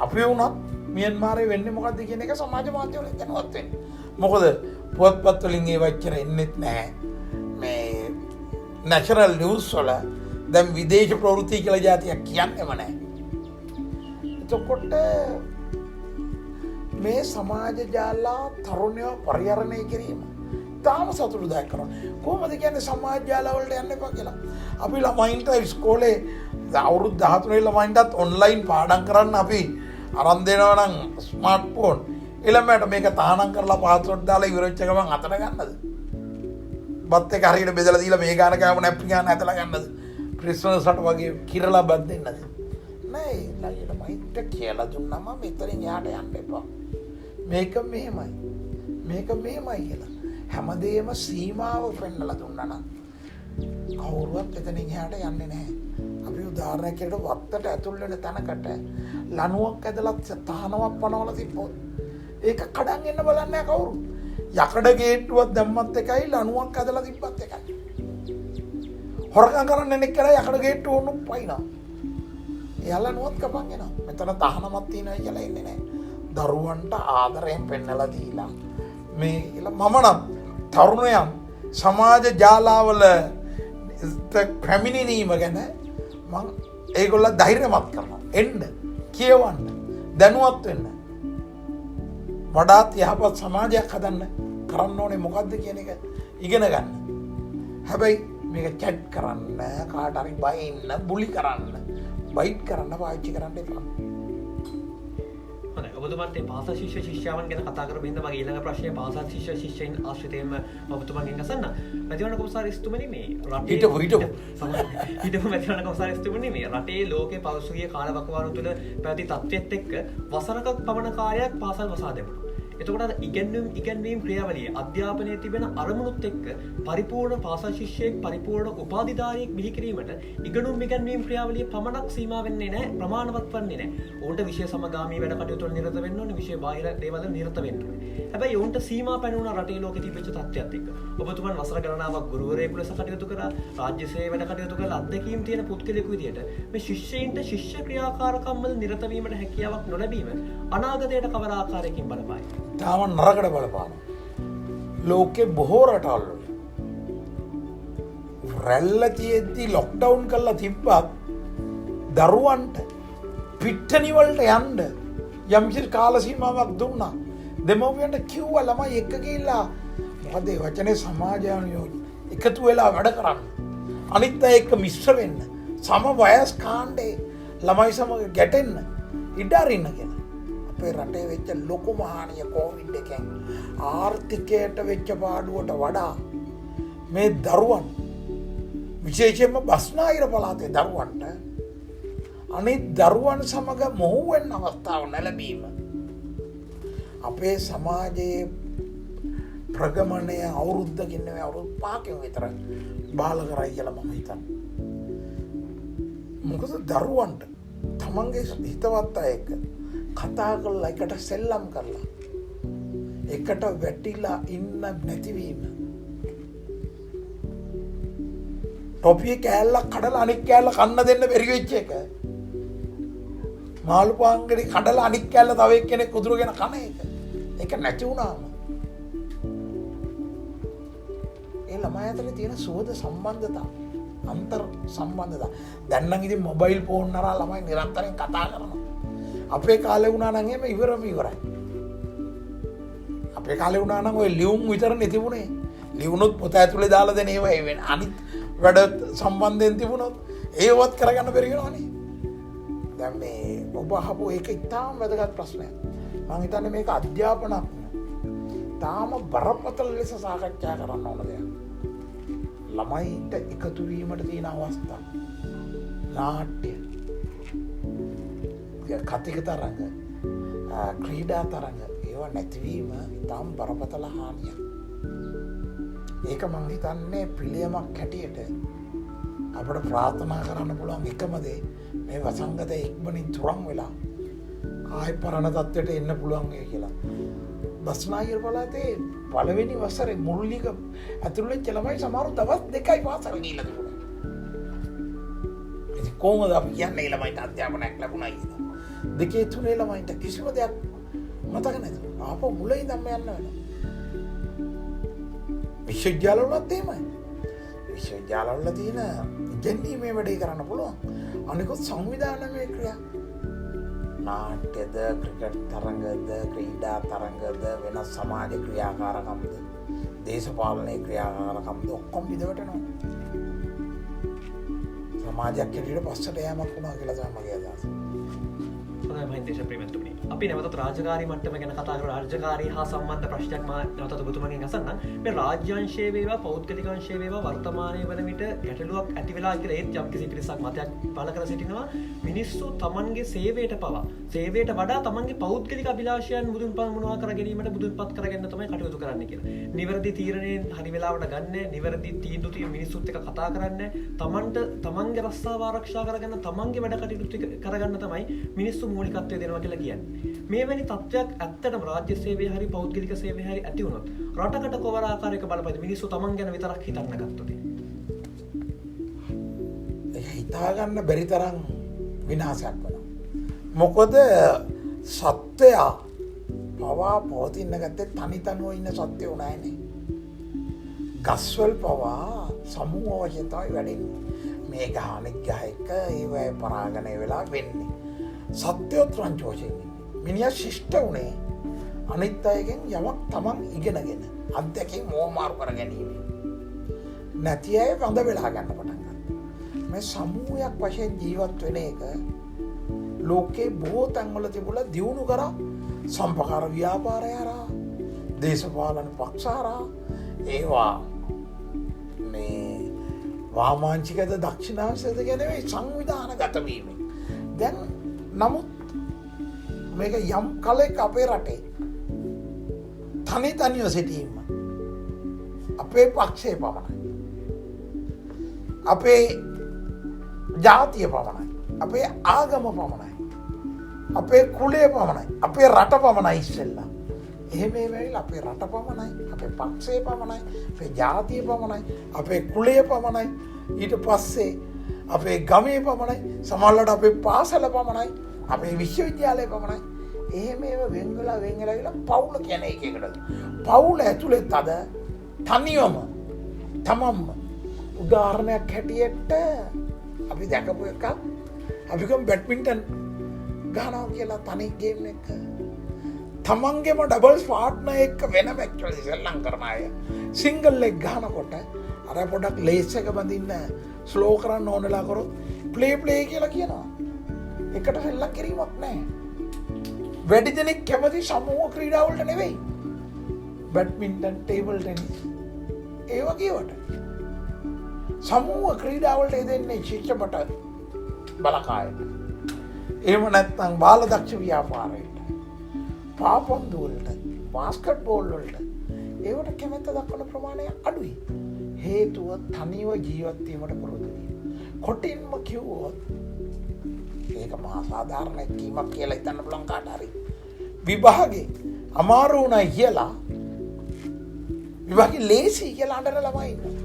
S3: අපි වුණත් මියන්මාරයේ වෙන්නේ මොකද්ද කියන එක සමාජ මාධ්‍ය වලින් දැනුවත් වෙන්නේ. මොකද පුවත්පත් වලින් ඒ වච්චර එන්නෙත් නැහැ. මේ නැෂනල් නිවුස් වල දැන් විදේශ ප්‍රවෘත්ති කියලා જાතියක් කියන්නේම නැහැ. එතකොට මේ සමාජ ජාලා තරුණයෝ පරිහරණය කිරීම තාම සතුටුදායක කරනවා. කොහොමද කියන්නේ සමාජ ජාලා වලට යන්න එපා කියලා. අපි ළමයින්ට ඉස්කෝලේ අවුරුදු 13 ළමයින්ටත් ඔන්ලයින් පාඩම් කරන්න අපි අරන් දෙනවා නම් ස්මාර්ට්ෆෝන්. ළමයට මේක තහනම් කරලා පාස්වර්ඩ් දාලා ඉවර වෙච්ච ගමන් අතට ගන්නද? බත් එක හරියට බෙදලා දීලා මේ ගාන කෑම නැප්පි ගාන ඇතලා ගන්නද? ක්‍රිස්මස් රට වගේ කිරලා බත් දෙන්නද? නෑ ළමයින්ට කියලා දුන්නම මෙතනින් යාට යන්න එපා. මේක මෙහෙමයි. මේක මෙහෙමයි කියලා. හැමදේම සීමාව පෙන්නලා දුන්නා නම් කවුරුවත් එතනින් එහාට යන්නේ නැහැ. අපි උදාහරණයක් කියලා වත්තට ඇතුල් වෙන තැනකට ලණුවක් ඇදලා තහනමක් පනවලා තිබ්බොත් ඒක කඩන් එන්න බලන්නේ නැහැ කවුරු. යකඩ ගේට්ටුවක් දැම්මත් එකයි ලණුවක් ඇදලා තිබ්බත් එකයි. හොරකම් කරන්න එනෙක් කියලා යකඩ ගේට්ටුව උණු පයින්නවා. එයාලා නුවත් කපන් එනවා. මෙතන තහනමක් තියෙනවා කියලා ඉන්නේ නැහැ. දරුවන්ට ආදරයෙන් පෙන්නලා දීලා මේ කියලා මම නම් තරුණයන් සමාජ ජාලාවල පැමිණිනීම ගැන මං ඒගොල්ල ධෛර්යමත් කරනවා. එන්න කියවන්න දැනුවත් වෙන්න. වඩාත් යහපත් සමාජයක් හදන්න කරන්න ඕනේ මොකක්ද කියන එක ඉගෙන ගන්න. හැබැයි මේක චැට් කරන්න කාට හරි බයින්න බුලි කරන්න බයිට් කරන්න පාවිච්චි කරන්න එපා.
S2: ඔබතුමත් පාසල් ශිෂ්‍ය ශිෂ්‍යාවන් ගැන කතා කරමින් ඉන්න මගේ ඊළඟ ප්‍රශ්නය පාසල් ශිෂ්‍ය ශිෂ්‍යයින් ආශ්‍රිතයෙන්ම ඔබතුමන්ගෙන් අසන්න. මැතිවරණ කොමසාරිස්තුමනි මේ රටේ හිටපු මැතිවරණ කොමසාරිස්තුමනි මේ රටේ ලෝකේ පෞද්ගලික කාලවකවානුව තුළ පැවති තත්ත්වයත් එක්ක වසරක පමණ කාලයක් පාසල් වසා දැමුණා. එතකොට ඉගැන්වීම් ක්‍රියාවලියේ අධ්‍යාපනයේ තිබෙන අරමුණුත් එක්ක පරිපූර්ණ පාසල් ශිෂ්‍යයෙක් පරිපූර්ණ උපාධිධාරියෙක් බිහි කිරීමට ඉගෙනීම් ක්‍රියාවලිය පමණක් සීමා වෙන්නේ නැහැ, ප්‍රමාණවත් වන්නේ නැහැ. ඔවුන්ට විෂය සමගාමී වැඩ කටයුතු වල නිරත වෙන්න ඕනේ, විෂය බාහිර දේවල් නිරත වෙන්න ඕනේ. හැබැයි ඔවුන්ට සීමා පැනුණ රටේ ලෝකෙ තිබෙච්ච තත්ත්වයක් එක්ක ඔබතුමන් වසර ගණනාවක් ගුරුවරයෙකු ලෙස කටයුතු කරා, රාජ්‍ය සේවය වැඩ කටයුතු කරලා අත්දැකීම් තියෙන පුද්ගලයෙකු විදියට මේ ශිෂ්‍යයින්ට ශිෂ්‍ය ක්‍රියාකාරකම් වල නිරත වීමට හැකියාවක් නොලැබීම අනාගතයට කවර ආකාරයකින් බලපායි?
S3: තාම නරකට බලපාන. ලෝකෙ බොහෝ රටවල් රැල්ල තියෙද්දි ලොක්ඩවුන් කරලා තිබ්බත් දරුවන්ට පිට්ටනිවලට යන්න යම්කිසි කාල සීමාවක් දුන්නා. දෙමව්පියන්ට කිව්වා ළමයි එක්ක ගිහිල්ලා මොකද ඒ වචනේ සමාජානුයෝගී එකතු වෙලා වැඩ කරන්න. අනිත් අය එක්ක මිශ්‍ර වෙන්න. සම වයස් කාණ්ඩේ ළමයි සමග ගැටෙන්න ඉඩ අරින්න කියලා. අපේ රටේ වෙච්ච ලොකුම හානිය කොවිඩ් එකෙන් ආර්ථිකයට වෙච්ච පාඩුවට වඩා මේ දරුවන් විශේෂයෙන්ම බස්නාහිර පළාතේ දරුවන්ට අනිත් දරුවන් සමග මොහු වෙන්න අවස්ථාව නැලැබීම අපේ සමාජයේ ප්‍රගමනය අවුරුද්දකින් නෙවෙයි අවුරුදු 5කින් විතර බාල කරයි කියලා මම හිතන්නේ. මොකද දරුවන්ට තමන්ගේ හිතවත් අය එක්ක කතා කරලා එකට සෙල්ලම් කරලා එකට වැටිලා ඉන්න නැතිවීම. ටොපිය කෑල්ලක් කඩලා අනික් කෑල්ල කන්න දෙන්න බැරි වෙච්ච එක. මාළු පාංගඩි කඩලා අනික් කෑල්ල තව එක්කෙනෙක් උදුරගෙන කන එක. ඒක නැති වුණාම ඒ ළමයි අතර තියෙන සුවද සම්බන්ධතා අන්තර් සම්බන්ධතා දැන් නම් ඉතින් මොබයිල් ෆෝන් නරා ළමයි නිරන්තරයෙන් කතා කරනවා. අපේ කාලේ වුණා නම් එහෙම ඉවරයි. අපේ කාලේ වුණා නම් ඔය ලියුම් විතරනේ තිබුණේ. ලියුණොත් පොත ඇතුලේ දාලා දෙන ඒවා ඒ වෙන අනිත් වැඩ සම්බන්ධයෙන් තිබුණොත් ඒවත් කරගන්න බැරි වෙනවනේ. දැන් මේ ඔබ අහපු ඒක ඉතාම වැදගත් ප්‍රශ්නයක්. මම හිතන්නේ මේක අධ්‍යාපනක් තාම බරපතල ලෙස සාකච්ඡා කරන්න ඕන දෙයක්. ළමයින්ට එකතු වීමට තියෙන අවස්ථා. නාට්‍ය කතික තරඟ ක්‍රීඩා තරඟ ඒවා නැතිවීම ඉතාම බරපතල හානියක්. ඒක මං හිතන්නේ පිළියමක් හැටියට අපට ප්‍රාර්ථනා කරන්න පුළුවන් එකම දේ මේ වසංගතය ඉක්මනින් තුරන් වෙලා ආයෙ පරණ තත්ත්වයට එන්න පුළුවන් වෙයි කියලා. බස්නාහිර පළාතේ පළවෙනි වසරේ මුල්ලික ඇතුළේ ළමයි සමහර දවස් 2යි පාසල් ගිහිල්ලා තිබුණා. ඉතින් කොහොමද අපි කියන්නේ ළමයිට අධ්‍යාපනයක් ලැබුණා කියලා? 2-3 ළමයින්ට කිසිම දෙයක් මතක නැත. ආපහු මුලින් ඉඳන්ම යන්න වෙනවා. විශ්වවිද්‍යාලවලත් එහෙමයි. විශ්වවිද්‍යාලවල තියෙන ඉගෙනීමේ වැඩේ කරන්න පුළුවන්. අනිකුත් සංවිධානමය ක්‍රියා නාට්‍යද ක්‍රිකට් තරඟද ක්‍රීඩා තරඟද වෙනස් සමාජ ක්‍රියාකාරකම්ද දේශපාලනයේ ක්‍රියාකාරකම්ද ඔක්කොම විදවටනවා. සමාජයක් හැටියට පස්සට යෑමක් වුණා කියලා තමයි මගේ අදහස.
S2: හොඳයි මහින්ද දේශප්‍රේමතුමනි. අපි නැවතත් රාජකාරී මට්ටම ගැන කතා කරලා රාජකාරී හා සම්බන්ධ ප්‍රශ්නයක් මා නැවතත් ඔබතුමගෙන් අසන්නම්. මේ රාජ්‍ය අංශයේ වේවා පෞද්ගලික අංශයේ වේවා වර්තමානයේ වන විට ගැටලුවක් ඇති වෙලා කියලා ඒත් යම්කිසි පිරිසක් මතයක් පළ කර සිටිනවා. මිනිස්සු තමන්ගේ සේවයට පවා සේවයට වඩා තමන්ගේ පෞද්ගලික අභිලාෂයන් මුදුන්පත් මොනවා කර ගැනීමට මුදුන්පත් කරගන්න තමයි කටයුතු කරන්න කියලා. නිවැරදි තීරණයෙන් හරි වෙලාවට ගන්න, නිවැරදි තීන්දුව තියෙන මිනිස්සුත් එක්ක කතා කරන්න, තමන්ගේ රස්සාව ආරක්ෂා කරගන්න, තමන්ගේ වැඩ කටයුතු කරගන්න තමයි මිනිස්සු මූලිකත්වය දෙනවා කියලා කියන්නේ. මේ වැනි තත්ත්වයක් ඇත්තටම රාජ්‍ය සේවයේ හරි පෞද්ගලික සේවයේ හරි ඇති වුණොත් රටකට කොවර ආකාරයක බලපෑම මිනිස්සු තමන් ගැන විතරක් හිතන්න ගත්තොත්
S3: හිතාගන්න බැරි තරම් විනාශයක් වෙනවා. මොකද සත්‍යය පවා පවතින්න ගත්තේ තනි තනිව ඉන්න සත්‍යෝ නැහැනේ. ගස්වල් පවා සමූහ වශයෙන් තමයි වැඩෙන්නේ. මේ ගහ අනිත් ගහ එක ඒවැ පරාගණය වෙලා වෙන්නේ. සත්‍යොත් රංචු වශයෙන් ඉන්නේ. මිනිහා ශිෂ්ට වුණේ අනිත් අයගෙන් යමක් තමන් ඉගෙනගෙන අත්දැකීම් මෝමාරු කර ගැනීම. නැති අය වඳ වෙලා ගන්න පටන් ගන්නවා. මේ සමූහයක් වශයෙන් ජීවත් වෙන එක ලෝකේ බොහෝ තැන්වල තිබුණා දියුණු කරා සම්පකාර ව්‍යාපාරය හරහා දේශපාලන පක්ෂ හරහා ඒවා මේ වාමාංචිකද දක්ෂිණාංශද ගැන සංවිධානගත වීමෙන් දැන් නමුත් මේක යම් කලෙක අපේ රටේ තනි තනිව සිටීම අපේ පක්ෂයේ පමණයි අපේ ජාතිය පමණයි අපේ ආගම පමණයි අපේ කුලය පමණයි අපේ රට පමණයි ඉස්සෙල්ලා එහෙම වෙයිලා අපේ රට පමණයි අපේ පක්ෂය පමණයි අපේ ජාතිය පමණයි අපේ කුලය පමණයි ඊට පස්සේ අපේ ගමේ පමණයි සමහරවිට අපේ පාසල පමණයි අපේ විශ්වවිද්‍යාලය පමණයි එහෙම වෙන් වෙලා ගිහලා පවුල කියන එකකට පවුල ඇතුළේ තද තනියම තමන්ම උදාහරණයක් හැටියට අපි දැකපු එකක් අපි ගම් බැඩ්මින්ටන් ගහනවා කියලා තනි ගේම් එක තමන්ගේම ඩබල්ස් පාර්ට්නර් එක්ක වෙනම ඇක්චුවලි සෙල්ලම් කරන අය සිංගල් එක ගහනකොට අර පොඩක් ලේස් එක බඳින්න ස්ලෝ කරන්න ඕනලා කරොත් ප්ලේ කියලා කියනවා. එකට සෙල්ලම් කිරීමක් නැහැ. වැඩි දෙනෙක් කැමති සමූහ ක්‍රීඩා වලට නෙවෙයි. බැඩ්මින්ටන්, ටේබල් ටෙනිස් ඒ වගේවට. සමූහ ක්‍රීඩා වලට දෙන්නේ ශිෂ්‍යපට බලකායට. එහෙම නැත්නම් බාල දක්ෂ ව්‍යාපාරයට. පාපොන්දු වලට, බාස්කට් බෝල් වලට ඒවට කැමැත්ත දක්වන ප්‍රමාණය අඩුයි. හේතුව තනිව ජීවත් වීමට පුරුදු වීම. කොටින්ම කිව්වොත් ඒක මහා සාධාරණ කීමක් කියලා හිතන්න පුළුවන් කාට හරි. විභාගේ අමාරු වුණා කියලා විභාගේ ලේසි කියලා අඬන ළමයි ඉන්නවා.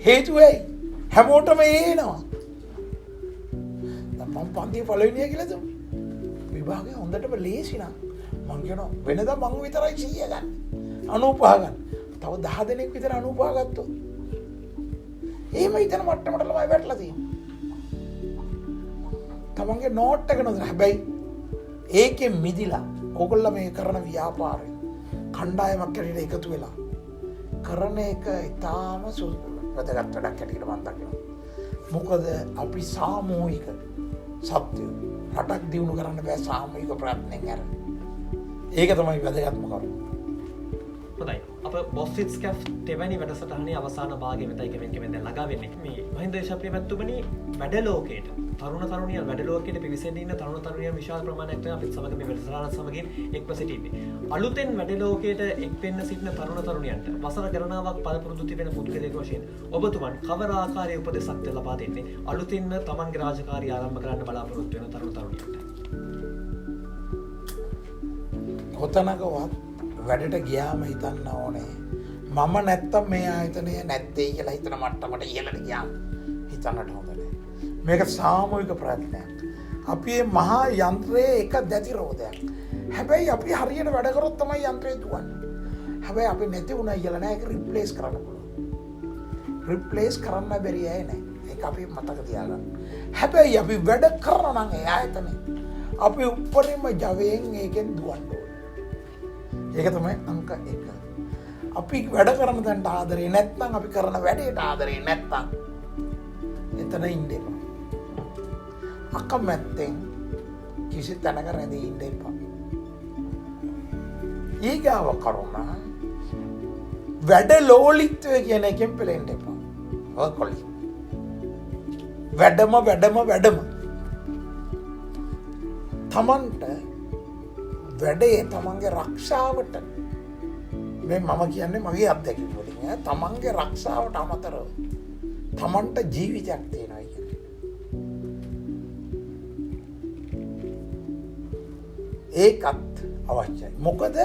S3: හේතුව ඇයි? හැමෝටම එනවා. දැන් මම පන්තියේ පළවෙනිය කියලා දුන්නේ. විභාගේ හොඳටම ලේසි නම් මං කියනවා වෙනදා මං විතරයි 100 ගන්න. 95 ගන්න. තව 10 දෙනෙක් විතර 95 ගත්තොත්. එහෙම හිතන මට්ටමට ළමයි වැටලා තියෙනවා. තමන්ගේ නෝට් එක නේද හැබැයි ඒකෙන් මිදිලා ඕගොල්ලෝ මේ කරන ව්‍යාපාරය කණ්ඩායමක් ඇරෙලා එකතු වෙලා කරන එක ඉතාම වැදගත් වැඩක් හැටියට මම දකිනවා. මොකද අපි සාමූහික සත්‍ය රටක් දියුණු කරන්න බෑ සාමූහික ප්‍රයත්නයෙන් අර. ඒක තමයි වැදගත්ම කරුණ.
S2: හොඳයි. අප බොස් විත්ස් කැෆ් දෙවැනි වැඩසටහනේ අවසාන භාගය වෙතයි කෙමෙන් දැන් ළඟා වෙන්නේ. මේ මහින්ද දේශප්‍රිය මැතිතුමනි වැඩ ලෝකයට තරුණ තරුණියන් වැඩ ලෝකයට පිවිසෙන්න ඉන්න තරුණ තරුණියන් විශාල ප්‍රමාණයක් තමයි අපිත් සමග මේ වැඩසටහන සමගින් එක්ව සිටින්නේ. අලුතෙන් වැඩ ලෝකයට එක් වෙන්න සිටින තරුණ තරුණියන්ට වසර ගණනාවක් පළපුරුදු තිබෙන පුද්ගලයෙකු වශයෙන් ඔබතුමන් කවර ආකාරයේ උපදෙසක් ලබා දෙන්නේ අලුතින්ම තමන්ගේ රාජකාරිය ආරම්භ කරන්න බලාපොරොත්තු වෙන තරුණ තරුණියන්ට?
S3: කොතනකවත් වැඩට ගියාම හිතන්න ඕනේ මම නැත්තම් මේ ආයතනය නැත්තේ කියලා හිතන මට්ටමට ඉහළට ගියාම හිතන්නට හොඳ නැහැ. මේක සාමූහික ප්‍රයත්නයක්. අපි මේ මහා යන්ත්‍රයේ එක දැතිරෝධයක්. හැබැයි අපි හරියට වැඩ කරොත් තමයි යන්ත්‍රය දුවන්නේ. හැබැයි අපි නැති වුණා කියලා නෑ ඒක රිප්ලේස් කරන්න පුළුවන්. රිප්ලේස් කරන්න බැරි අය නෑ. ඒක අපි මතක තියාගන්න. හැබැයි අපි වැඩ කරනවා නම් ඒ ආයතනේ අපි උඩරින්ම ජවයෙන් ඒකෙන් දුවන්න ඕනේ. ඒක තමයි අංක 1. අපි වැඩ කරන තැනට ආදරේ නැත්නම් අපි කරන වැඩේට ආදරේ නැත්නම් එතන ඉන්න එපා. අකමැත්තෙන් කිසි තැනක රැඳී ඉන්න එපා. ඊගාව කරුණ වැඩ ලෝලිත්වය කියන එකෙන් පෙලෙන්න එපා. ඔකොලි. වැඩම තමන්ට වැඩේ තමන්ගේ රක්ෂාවට මේ මම කියන්නේ මගේ අත්දැකීම් වලින් තමන්ගේ රක්ෂාවට අමතරව තමන්ට ජීවිතයක් තියෙනවා කියන්නේ. ඒකත් අවශ්‍යයි. මොකද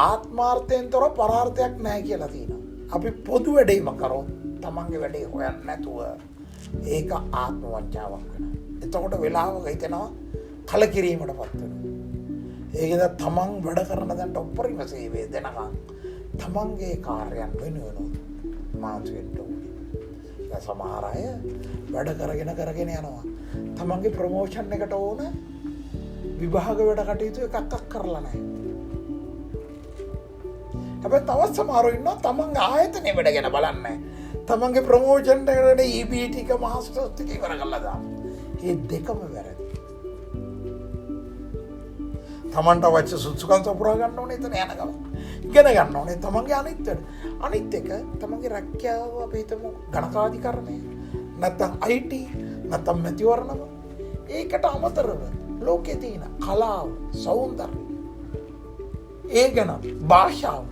S3: ආත්මාර්ථයෙන් තොර පරාර්ථයක් නැහැ කියලා තියෙනවා. අපි පොදු වැඩේම කරොත් තමන්ගේ වැඩේ හොයන්න නැතුව ඒක ආත්ම වංචාවක් වෙනවා. එතකොට වෙලාවක හිතෙනවා කලකිරීමටපත් වෙනවා. ඒකද තමන් වැඩ කරන දැන්ට උපරිම සේවය දෙනකම් තමන්ගේ කාර්යයන් වෙනුවෙනුත් මාතු වෙන්න ඕනේ. දැන් සමහර අය වැඩ කරගෙන යනවා. තමන්ගේ ප්‍රොමෝෂන් එකට ඕන විභාග වැඩ කටයුතු එකක් කරලා නැහැ. හැබැයි තවත් සමහරව ඉන්නවා තමන්ගේ ආයතනය වැඩ ගැන බලන්නේ නැහැ. තමන්ගේ ප්‍රොමෝෂන් එකට EB ටික මාස්ටර්ස් ටික ඉවර කරලා දාන්න. මේ දෙකම වැරදි. තමන්ට අවශ්‍ය සුසුකම් සපුරා ගන්න ඕනේ එතන යන ගමන්. ඉගෙන ගන්න ඕනේ තමන්ගේ අනිත් වැඩ. අනිත් එක තමන්ගේ රැකියාව අපි හිතමු ගණකාධිකරණය නැත්නම් IT නැත්නම් මැතිවරණම ඒකට අමතරව ලෝකයේ තියෙන කලාව සෞන්දර්යය ඒ ගැන භාෂාව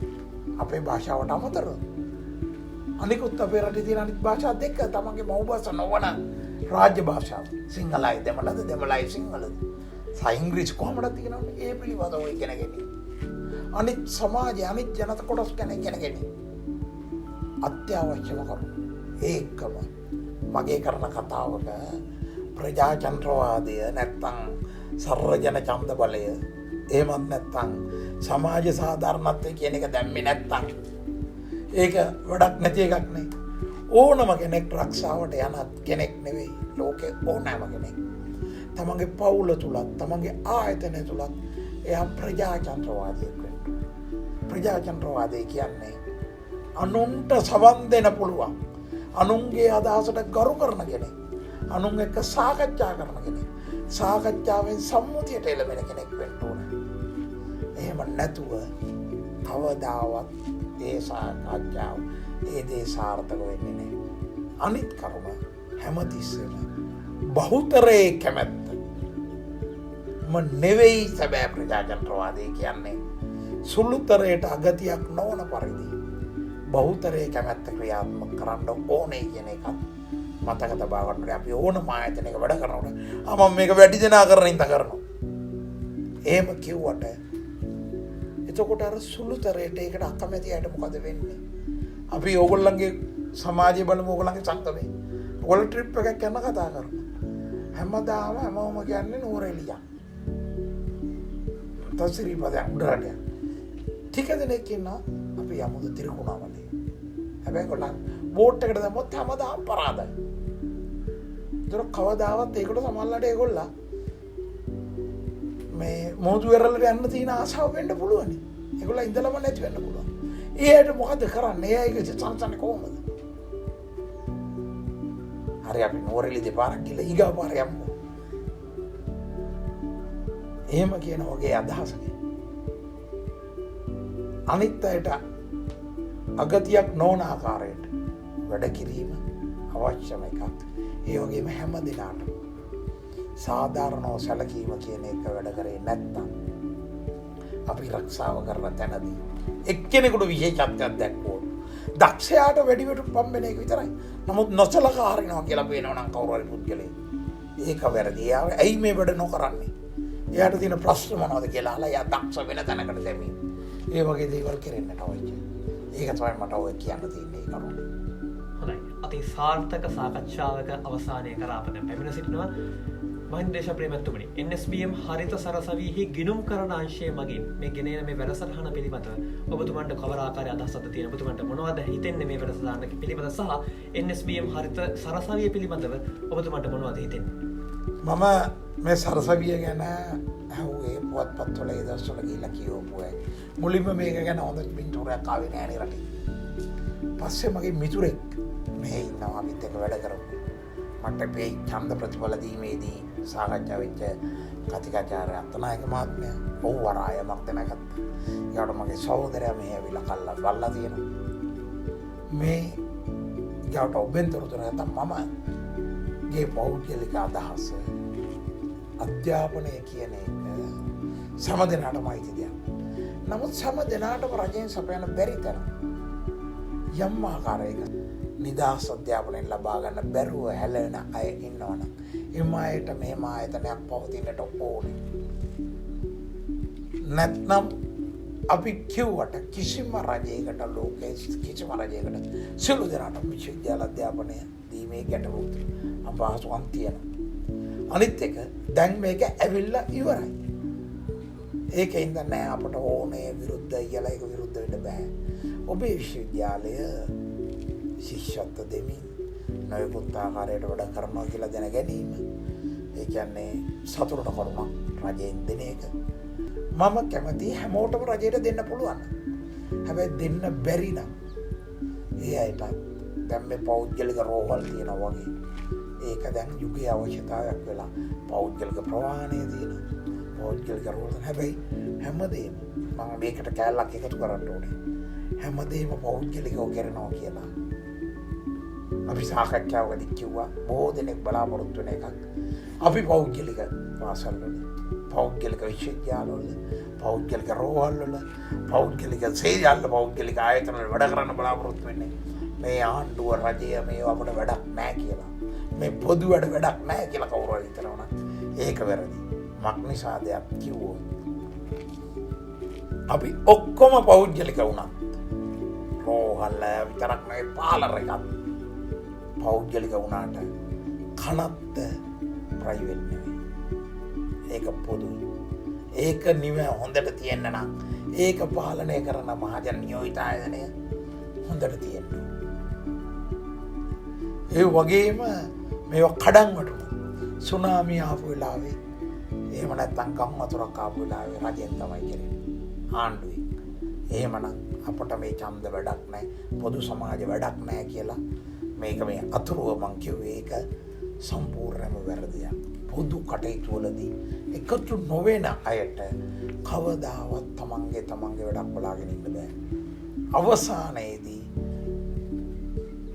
S3: අපේ භාෂාවට අමතරව අනිකුත් අපේ රටේ තියෙන අනිත් භාෂා දෙක තමන්ගේ මව් භාෂා නොවන රාජ්‍ය භාෂාව සිංහලයි දෙමළයි සිංහලද ඉංග්‍රීසි කොහොමද කියනවනේ ඒ පිළිබඳව ඉගෙන ගැනීම අනිත් සමාජයේ අනිත් ජනත කොටස් ගැන ඉගෙන ගැනීම අත්‍යවශ්‍යම කරුණු ඒකම මගේ කරන කතාවක ප්‍රජාතන්ත්‍රවාදය නැත්තම් සර්වජන ඡන්ද බලය එහෙමත් නැත්තම් සමාජ සාධාරණත්වය කියන එක දැම්මේ නැත්තම් ඒක වැඩක් නැති එකක් නේ ඕනම කෙනෙක් රක්ෂාවට යන කෙනෙක් නෙවෙයි ලෝකේ ඕනෑම කෙනෙක් තමන්ගේ පවුල තුලත් තමන්ගේ ආයතනය තුලත් එයා ප්‍රජාතන්ත්‍රවාදියෙක් වෙන්න ප්‍රජාතන්ත්‍රවාදය කියන්නේ අනුන්ට සවන් දෙන්න පුළුවන් අනුන්ගේ අදහසට ගරු කරන කෙනෙක් අනුන් එක්ක සාකච්ඡා කරන කෙනෙක් සාකච්ඡාවෙන් සම්මුතියට එළඹෙන කෙනෙක් වෙන්න ඕන. එහෙම නැතුව කවදාවත් ඒ සාකච්ඡාව ඒ දේ සාර්ථක වෙන්නේ නැහැ. අනිත් කරුණ හැමතිස්සෙම බහුතරයේ කැමැත්ත නෙවෙයි සැබෑ ප්‍රජාතන්ත්‍රවාදය කියන්නේ සුළුතරයට අගතියක් නොවන පරිදි බහුතරයේ කැමැත්ත ක්‍රියාත්මක කරන්න ඕනේ කියන එකත් මතක තබා ගන්න ඕනේ. අපි ඕනම ආයතනයක වැඩ කරනකොට මම මේක වැඩි දෙනා කරන ඉඳ කරනවා. එහෙම කිව්වට එතකොට අර සුළුතරයට ඒකට අකමැති අයට මොකද වෙන්නේ? අපි ඕගොල්ලන්ගේ සමාජය බලමු ඕගොල්ලන්ගේ සංගමේ. ඕගොල්ලෝ ට්‍රිප් එකක් යන කතා කරනවා. හැමෝම කියන්නේ නෝරෙලියා. තස්රිපදයක් උඩරට යන. ටික දෙනෙක් ඉන්නවා අපි යමුද තිරකුණාමලේ. හැබැයි කොල්ලන් බෝට් එකට දැම්මොත් හැමදාම පරාදයි. ඒතර කවදාවත් ඒකට සමහරලාට ඒගොල්ලා මේ මොහොතු වෙරළට යන්න තියෙන ආසාව වෙන්න පුළුවන්. ඒගොල්ලෝ ඉඳලම නැති වෙන්න පුළුවන්. ඊයට මොකද කරන්නේ? ඒයිගේ සංසන්නේ කොහොමද? හරි අපි නෝරෙලි දෙපාරක් ගිහලා ඊගා පාර යමු. එහෙම කියන වගේ අදහසක්. අනිත් අයට අගතියක් නොවන ආකාරයට වැඩ කිරීම අවශ්‍යම එකක්. ඒ වගේම හැම දිනකටම සාධාරණව සැලකීම කියන එක වැඩ කරේ නැත්නම් අපි රක්ෂාව කරන තැනදී එක්කෙනෙකුට විශේෂත්වයක් දැක්වුවොත් දක්ෂයාට වැඩිවට පම්බෙන එක විතරයි. නමුත් නොසලකා හරිනවා කියලා පේනවා නම් කවුරු හරි පුද්ගලෙක් ඒක වැරදි. එයා ඇයි මේ වැඩ නොකරන්නේ? එයාට තියෙන ප්‍රශ්න මොනවද කියලා අහලා එයා දක්ෂ වෙන තැනකට දෙමි. ඒ වගේ දේවල් කරෙන්නට අවශ්‍යයි. ඒක තමයි මට ඔය කියන්න තියෙන්නේ කරුණ.
S2: හොඳයි. අති සාර්ථක සාකච්ඡාවක අවසානය කරා අප දැන් පැමිණ සිටිනවා මහින්ද දේශප්‍රිය මැතිතුමනි. NSBM හරිත සරසවියෙහි ගිණුම් කරන අංශය මගින් මේ ගෙනෙන මේ වැඩසටහන පිළිබඳව ඔබතුමන්ට කවර ආකාරයේ අදහසක්ද තියෙන? ඔබතුමන්ට මොනවද හිතෙන්නේ මේ වැඩසටහන පිළිබඳව සහ NSBM හරිත සරසවිය පිළිබඳව ඔබතුමන්ට මොනවද හිතෙන්නේ?
S3: මම මේ සරසවිය ගැන ඇහුවේ පුවත්පත්වල ඒ දවස්වල ගිහිල්ලා කියවපු අය. මුලින්ම මේක ගැන හොඳ පින්තූරයක් ආවේ නෑනේ රටේ. පස්සේ මගේ මිතුරෙක් මේ ඉන්නවා අපිත් එක්ක වැඩ කරපු. මට මේ ඡන්ද ප්‍රතිඵල දීමේදී සාකච්ඡා වෙච්ච කතිකාචාර්ය අත්නායක මහත්මයා ඔව් වරායමක් දැනගත්තා. ඊට මගේ සහෝදරයා මෙහි ඇවිල්ලා කල්ලා බලලා තියෙනවා. මේ ඊට ඔබෙන් තොරතුරු නැත්නම් මම ගේ පෞද්ගලික අදහස අධ්‍යාපනය කියන එක සම දෙනාටම අයිති දෙයක්. නමුත් සම දෙනාටම රජයෙන් සපයන බැරි තරම් යම් ආකාරයක නිදහස් අධ්‍යාපනයෙන් ලබා ගන්න බැරුව හැලෙන අය ඉන්නවනම් එම අයට මේ ආයතනයක් පවතින්නට ඕනේ. නැත්නම් අපි කිව්වට කිසිම රජයකට ලෝකයේ කිසිම රජයකට සියලු දෙනාට විශ්වවිද්‍යාල අධ්‍යාපනය දීමේ ගැටලුවක් අපහසුකම් තියෙනවා. අනිත් එක දැන් මේක ඇවිල්ලා ඉවරයි. ඒකෙන්ද නෑ අපට ඕනේ විරුද්ධයි කියලා ඒක විරුද්ධ වෙන්න බෑ. ඔබේ විශ්වවිද්‍යාලය ශිෂ්‍යත්ව දෙමින් නොයකුත් ආකාරයට වැඩ කරනවා කියලා දැන ගැනීම ඒ කියන්නේ සතුටට කරුණක් රජයෙන් දෙන එක. මම කැමති හැමෝටම රජයට දෙන්න පුළුවන්. හැබැයි දෙන්න බැරි නම් ඒ අයට දැන් මේ පෞද්ගලික රෝහල් තියෙනවා වගේ ඒක දැන් යුගයේ අවශ්‍යතාවයක් වෙලා පෞද්ගලික ප්‍රවාහනය තියෙනවා. පෞද්ගලික රෝහල් හැබැයි හැමදේම මම මේකට කැලලක් එකතු කරන්න ඕනේ. හැමදේම පෞද්ගලිකව කරනවා කියලා. අපි සාකච්ඡාවකදී කිව්වා බොහෝ දෙනෙක් බලාපොරොත්තු වෙන එකක්. අපි පෞද්ගලික පාසල් වල, පෞද්ගලික විශ්වවිද්‍යාලවල, පෞද්ගලික රෝහල් වල, පෞද්ගලික සේවයන්වල, පෞද්ගලික ආයතන වල වැඩ කරන්න බලාපොරොත්තු වෙන්නේ. මේ ආණ්ඩුව රජය මේ අපිට වැඩක් නැහැ කියලා. මේ පොදු වැඩක් නැහැ කියලා කවුරු හරි හිතනවා නම් ඒක වැරදි. මක්නිසාදයක් කිව්වොත් අපි ඔක්කොම පෞද්ගලික වුණා. රෝහල් විතරක් නෙවෙයි පාලර් එකක් පෞද්ගලික වුණාට කනත් ප්‍රයිවට් නෙවෙයි. ඒක පොදුයි. ඒක නිව හොඳට තියෙන්න නම් ඒක පාලනය කරන මහජන නියෝජිත ආයතනය හොඳට තියෙන්න. ඒ වගේම මේවා කඩන් වටුණා. සුනාමි ආපු වෙලාවේ එහෙම නැත්නම් ගම් වතුරක් ආපු වෙලාවේ රජයෙන් තමයි කරන්නේ. ආණ්ඩුවේ. එහෙමනම් අපට මේ ඡන්ද වැඩක් නැහැ. පොදු සමාජ වැඩක් නැහැ කියලා මේක මේ අතුරුව මං කිව්වේ ඒක සම්පූර්ණයෙන්ම වැරදියක්. පොදු කටයුතු වලදී එකතු නොවන අයට කවදාවත් තමන්ගේ වැඩක් බලාගෙන ඉන්න බෑ. අවසානයේදී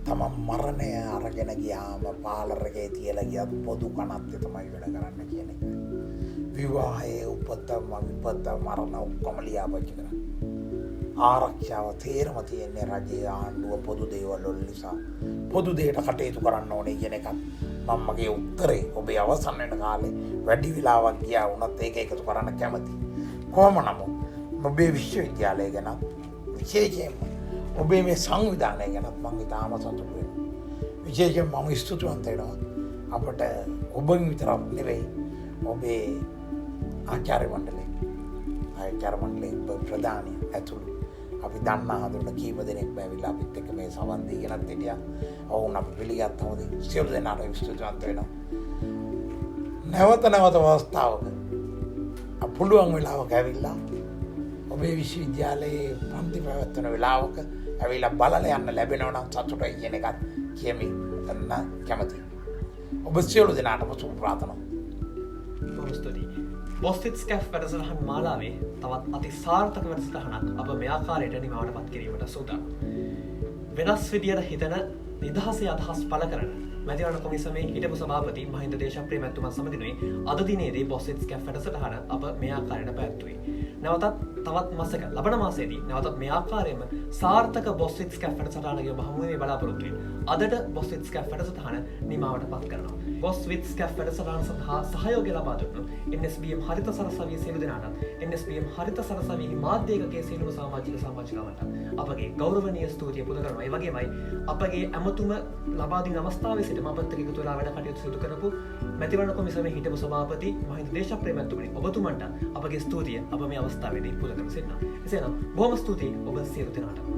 S3: තමන් මරණය අරගෙන ගියාම පාලර් එකේ තියලා ගියත් පොදු කනත් තමයි වැඩ කරන්න කියන එක. විවාහයේ උපත විපත මරණ ඔක්කොම ලියාපදිංචි කරන්න. ආරක්ෂාව තේරම තියෙන්නේ රජයේ ආණ්ඩුව පොදු දේවල් වල නිසා. පොදු දෙයට කටයුතු කරන්න ඕනේ කියන එකත් මම මගේ උත්තරේ. ඔබේ අවසන් වෙන කාලේ වැඩි වෙලාවක් ගියා වුණත් ඒක එකතු කරන්න කැමතියි. කොහොම නමුත් ඔබේ විශ්වවිද්‍යාලය ගැන විශේෂයෙන්ම ඔබේ මේ සංවිධානය ගැනත් මම ඉතාම සතුටු වෙනවා. විශේෂයෙන් මම ස්තුතිවන්ත වෙනවා අපට ඔබෙන් විතරක් නෙවෙයි ඔබේ ආචාර්ය මණ්ඩලයේ ප්‍රධානී ඇතුළු අපි දන්නා හඳුනන කීප දෙනෙක් බැවිලා අපිත් එක්ක මේ සමන් දීගෙනත් හිටියා. ඔවුන් අපි පිළිගත්ත හොඳින් සියලු දෙනාට ස්තුතිවන්ත වෙනවා. නැවත අවස්ථාවක පුළුවන් වෙලාවක ඇවිල්ලා ඔබේ විශ්වවිද්‍යාලයේ පන්ති පැවැත්වෙන වෙලාවක ඇවිල්ලා බලලා යන්න ලැබෙනවා නම් සතුටුයි කියන එකත් කියමින් ගන්න කැමතියි. ඔබ සියලු දෙනාටම සුබ ප්‍රාර්ථනා.
S2: බොහොම ස්තුතියි. බොස්ෆිට්ස් කැෆ් වැඩසටහන් මාලාවේ තවත් අති සාර්ථක වැඩසටහනක් අප මේ ආකාරයට නිමවට පත් කිරීමට සූදානම්. වෙනස් විදියට හිතන නිදහසේ අදහස් පළ කරන මැතිවරණ කොමිසමේ හිටපු සභාපති මහින්ද දේශප්‍රිය මැතිතුමන් සමගිනුයි අද දිනේදී බොස්ෆිට්ස් කැෆ් වැඩසටහන අප මේ ආකාරයට පැවැත්වුවේ. නැවතත් තවත් මාසයක ලබන මාසයේදී නැවතත් මේ ආකාරයෙන්ම සාර්ථක බොස්ෆිට්ස් කැෆ් වැඩසටහනක බහමුවේ බලාපොරොත්තු වෙමින් අදට බොස්ෆිට්ස් කැෆ් වැඩසටහන නිමවට පත් කරනවා. බොස්ෆිට්ස් කැෆ් වැඩසටහන සඳහා සහයෝගය ලබා දුන්නු NSBM හරිත සරසවිය සියලු දෙනාටත් NSBM හරිත සරසවියේ මාධ්‍ය ඒකකයේ සියලුම සමාජිකවන්ට අපගේ ගෞරවනීය ස්තුතිය පුද කරනවා. ඒ වගේමයි අපගේ ඇමතුම ලබා දී නමස්තාවේ සිට මපත් එක්ක එකතු වෙලා වැඩ කටයුතු සිදු කරපු මැතිවරණ කොමිසමේ හිටපු සභාපති මහින්ද දේශප්‍රිය මැතිතුමනි ඔබතුමන්ට අපගේ ස්තුතිය අප මේ අවස්ථාවේදී පුද කර සිටිනවා. එසේනම් බොහොම ස්තුතියි ඔබ සියලු දෙනාට.